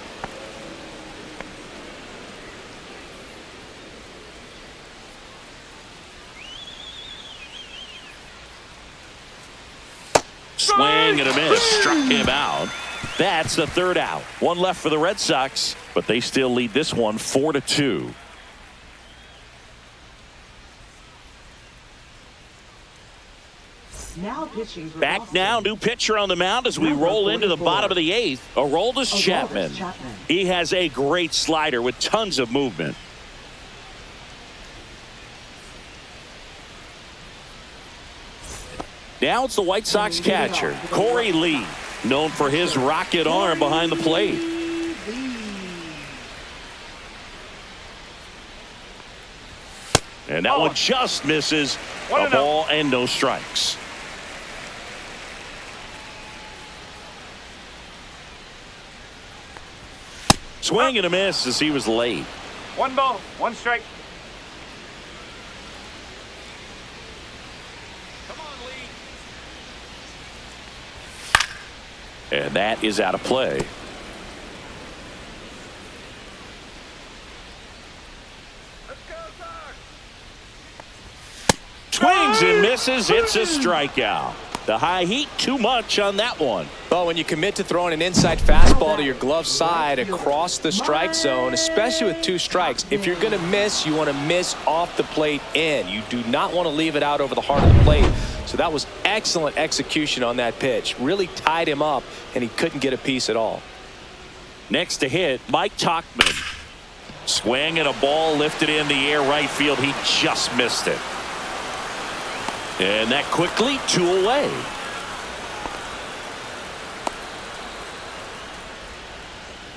Swing and a miss. Struck him out. That's the 3rd out. 1 left for the Red Sox, but they still lead this one 4-2. Now pitching for Back Boston. now, new pitcher on the mound as we roll into the bottom of the 8th. Aroldis Chapman. He has a great slider with tons of movement. Now it's the White Sox catcher, Corey Lee, known for his rocket arm behind the plate. And that one just misses. A ball and no strikes. Swing and a miss as he was late. 1 ball, 1 strike. Come on, Lee. And that is out of play. Let's go, Sox. Swings and misses. It's a strikeout. The high heat, too much on that one. Well, when you commit to throwing an inside fastball to your glove side across the strike zone, especially with 2 strikes, if you're going to miss, you want to miss off the plate in. You do not want to leave it out over the heart of the plate. So that was excellent execution on that pitch. Really tied him up, and he couldn't get a piece at all. Next to hit, Mike Tauchman. Swing and a ball lifted in the air right field. He just missed it. And that quickly 2 away.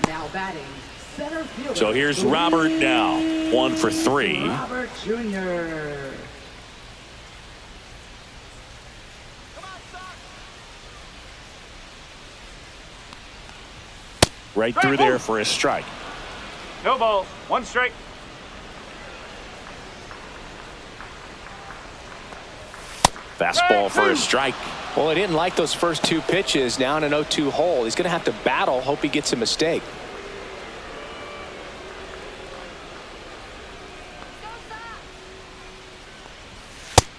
Now batting, center fielder. So here's Robert now. 1 for 3. Robert Jr. Right through there for a strike. No ball, 1 strike. Fastball for a strike. Well, he didn't like those first 2 pitches. Now in an 0-2 hole. He's going to have to battle. Hope he gets a mistake.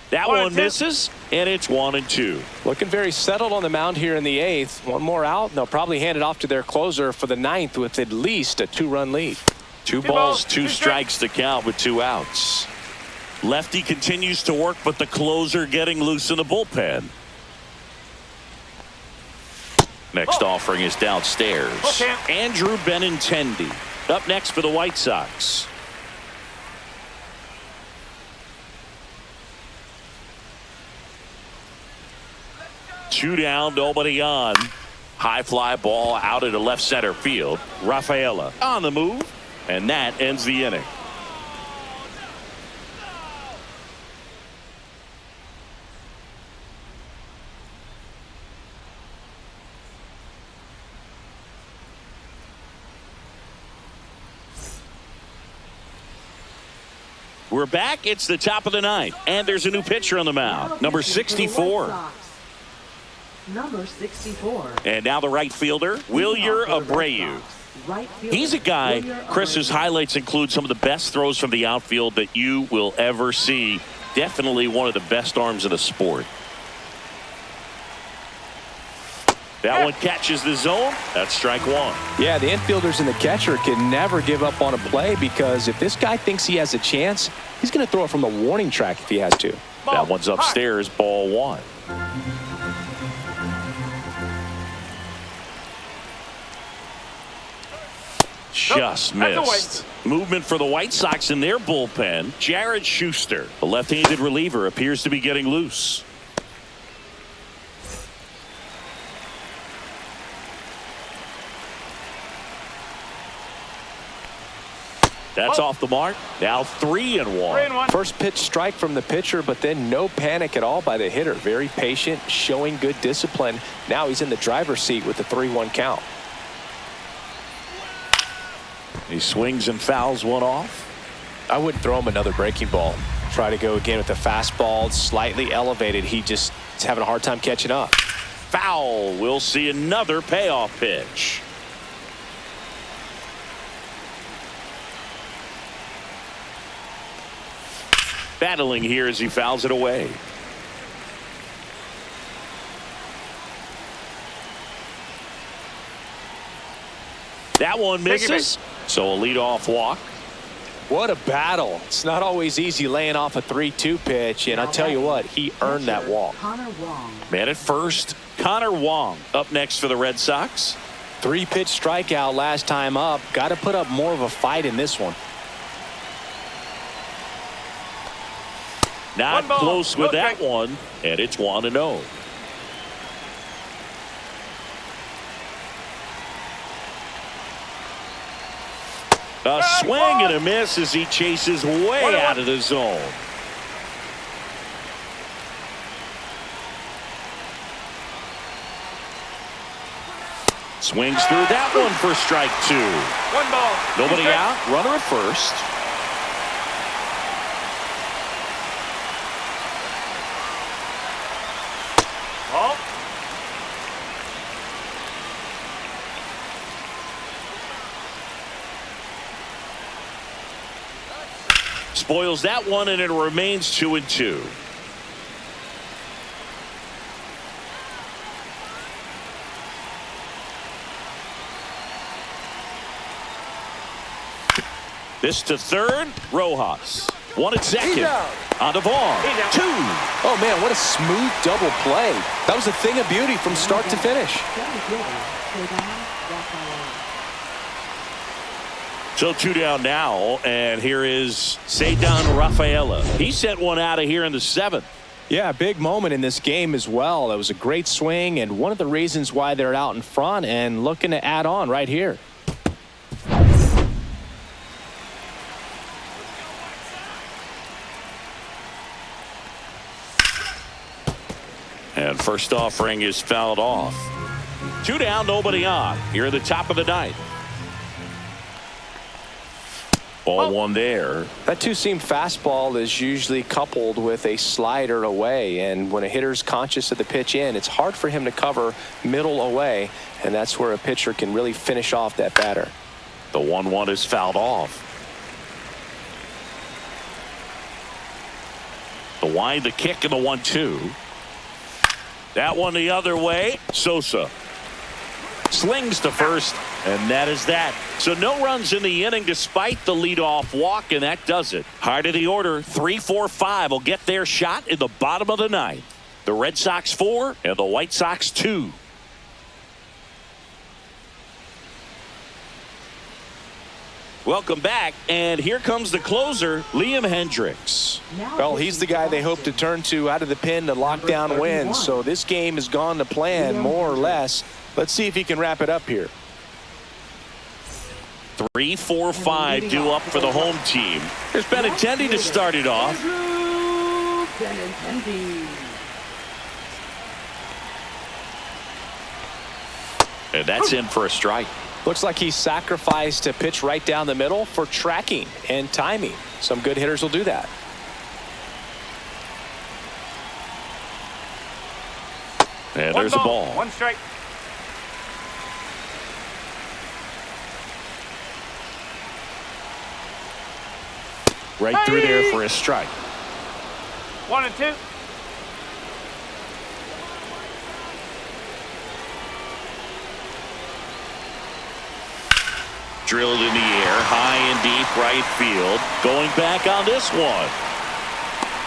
That one misses, and it's 1-2. Looking very settled on the mound here in the 8th. 1 more out, and they'll probably hand it off to their closer for the 9th with at least a 2-run lead. 2 balls, 2 strikes to count with 2 outs. Lefty continues to work, but the closer getting loose in the bullpen. Next offering is downstairs. Andrew Benintendi up next for the White Sox. Two down, nobody on. High fly ball out into left center field. Rafaela on the move, and that ends the inning. We're back. It's the top of the 9th, and there's a new pitcher on the mound, number 64. Number 64. And now the right fielder, Wilyer Abreu. He's a guy, Chris, whose highlights include some of the best throws from the outfield that you will ever see. Definitely one of the best arms in the sport. That one catches the zone. That's strike 1. Yeah, the infielders and the catcher can never give up on a play, because if this guy thinks he has a chance, he's going to throw it from the warning track if he has to. That one's upstairs, ball 1. Just missed. Movement for the White Sox in their bullpen. Jared Schuster, the left-handed reliever, appears to be getting loose. That's off the mark. Now 3-1. First pitch strike from the pitcher, but then no panic at all by the hitter. Very patient, showing good discipline. Now he's in the driver's seat with the 3-1 count. He swings and fouls one off. I wouldn't throw him another breaking ball. Try to go again with the fastball, slightly elevated. He just is having a hard time catching up. Foul. We'll see another payoff pitch. Battling here as he fouls it away. That one misses. So a leadoff walk. What a battle. It's not always easy laying off a 3-2 pitch, and I'll tell you what, he earned that walk. Man at first, Connor Wong up next for the Red Sox. 3-pitch strikeout last time up. Got to put up more of a fight in this one. Not close with that one, and it's 1-0. A swing and a miss as he chases way out of the zone. Swings through that one for strike 2. 1 ball. Nobody out. Runner at first. Ball. Spoils that one, and it remains 2-2. This to third. Rojas. One at second. On to Vaughn. 2. Oh, man, what a smooth double play. That was a thing of beauty from start to finish. So 2 down now, and here is Ceddanne Rafaela. He sent one out of here in the 7th. Yeah, big moment in this game as well. It was a great swing, and one of the reasons why they're out in front and looking to add on right here. And first offering is fouled off. 2 down, nobody on. Here at the top of the 9th. Ball 1 there. That two-seam fastball is usually coupled with a slider away, and when a hitter's conscious of the pitch in, it's hard for him to cover middle away, and that's where a pitcher can really finish off that batter. The 1-1 is fouled off. The wind, the kick, and the 1-2. That one the other way. Sosa slings to first, and that is that. So no runs in the inning despite the leadoff walk, and that does it. Heart of the order, 3, 4, 5 will get their shot in the bottom of the 9th. The Red Sox 4 and the White Sox 2. Welcome back, and here comes the closer, Liam Hendricks. Well, he's the guy they hope to turn to out of the pen to lock down wins. So this game has gone to plan, more or less. Let's see if he can wrap it up here. 3, 4, 5 due up for the home team. There's Benintendi to start it off. And that's in for a strike. Looks like he sacrificed a pitch right down the middle for tracking and timing. Some good hitters will do that. And there's a ball. 1 strike. Right through there for a strike. 1 and 2. Drilled in the air, high and deep right field. Going back on this one.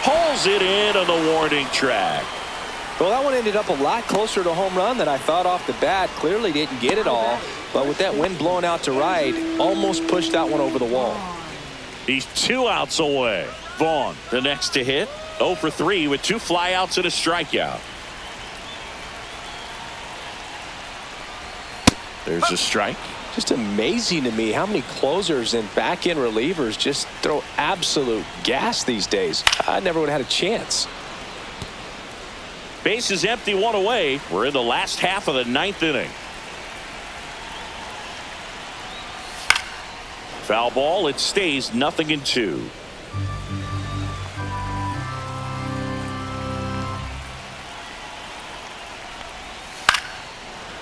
Pulls it in on the warning track. Well, that one ended up a lot closer to home run than I thought off the bat. Clearly didn't get it all, but with that wind blowing out to right, almost pushed that one over the wall. He's 2 outs away. Vaughn, the next to hit. 0 for 3 with 2 flyouts and a strikeout. There's a strike. Just amazing to me how many closers and back-end relievers just throw absolute gas these days. I never would have had a chance. Base is empty, one away. We're in the last half of the ninth inning. Foul ball. It stays 0-2.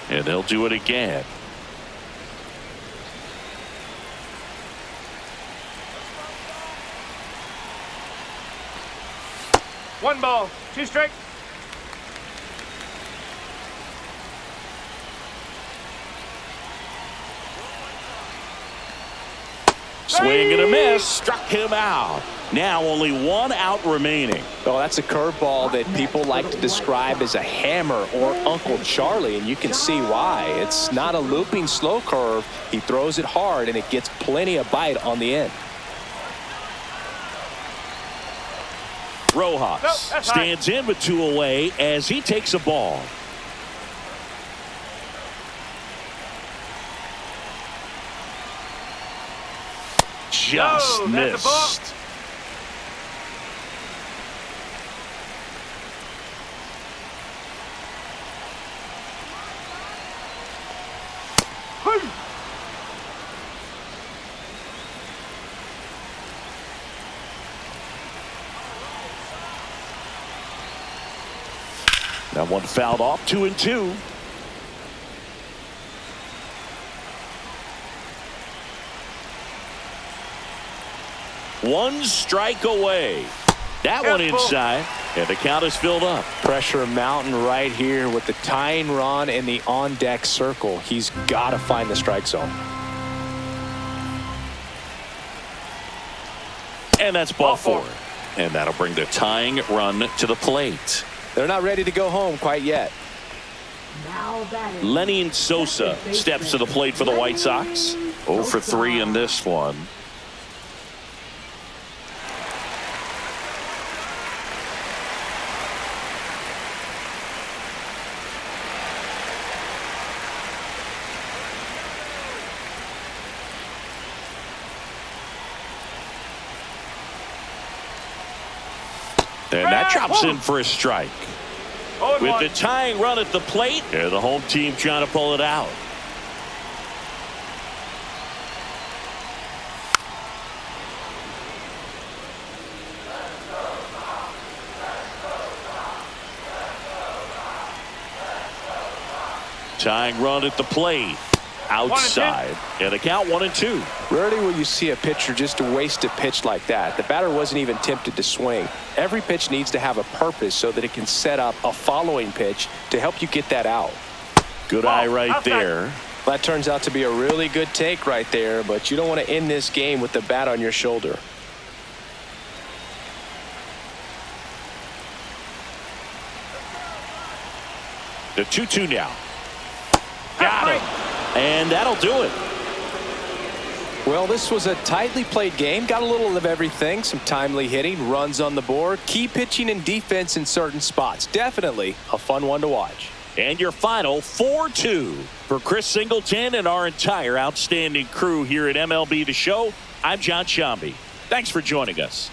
And they'll do it again. One ball, two strikes. Swing and a miss. Struck him out. Now only one out remaining. Oh, that's a curveball that people like to describe as a hammer or Uncle Charlie, and you can see why. It's not a looping slow curve. He throws it hard, and it gets plenty of bite on the end. Rojas stands in with two away as he takes a ball. Just missed. That one fouled off. 2-2. One strike away. That one inside, and the count is filled up. Pressure mountain right here with the tying run in the on-deck circle. He's got to find the strike zone. And that's ball four. And that'll bring the tying run to the plate. They're not ready to go home quite yet. Now batting. Lenny Sosa steps to the plate for the White Sox. 0 for 3 in this one. And that drops in for a strike. With the tying run at the plate, and the home team trying to pull it out. Tying run at the plate. Outside. And the count 1-2. Rarely will you see a pitcher just waste a pitch like that. The batter wasn't even tempted to swing. Every pitch needs to have a purpose so that it can set up a following pitch to help you get that out. Good eye right there. That turns out to be a really good take right there, but you don't want to end this game with the bat on your shoulder. The 2-2 now. Got it. And that'll do it. Well, this was a tightly played game. Got a little of everything. Some timely hitting, runs on the board, key pitching and defense in certain spots. Definitely a fun one to watch. And your final 4-2 for Chris Singleton and our entire outstanding crew here at MLB The Show. I'm John Shambi. Thanks for joining us.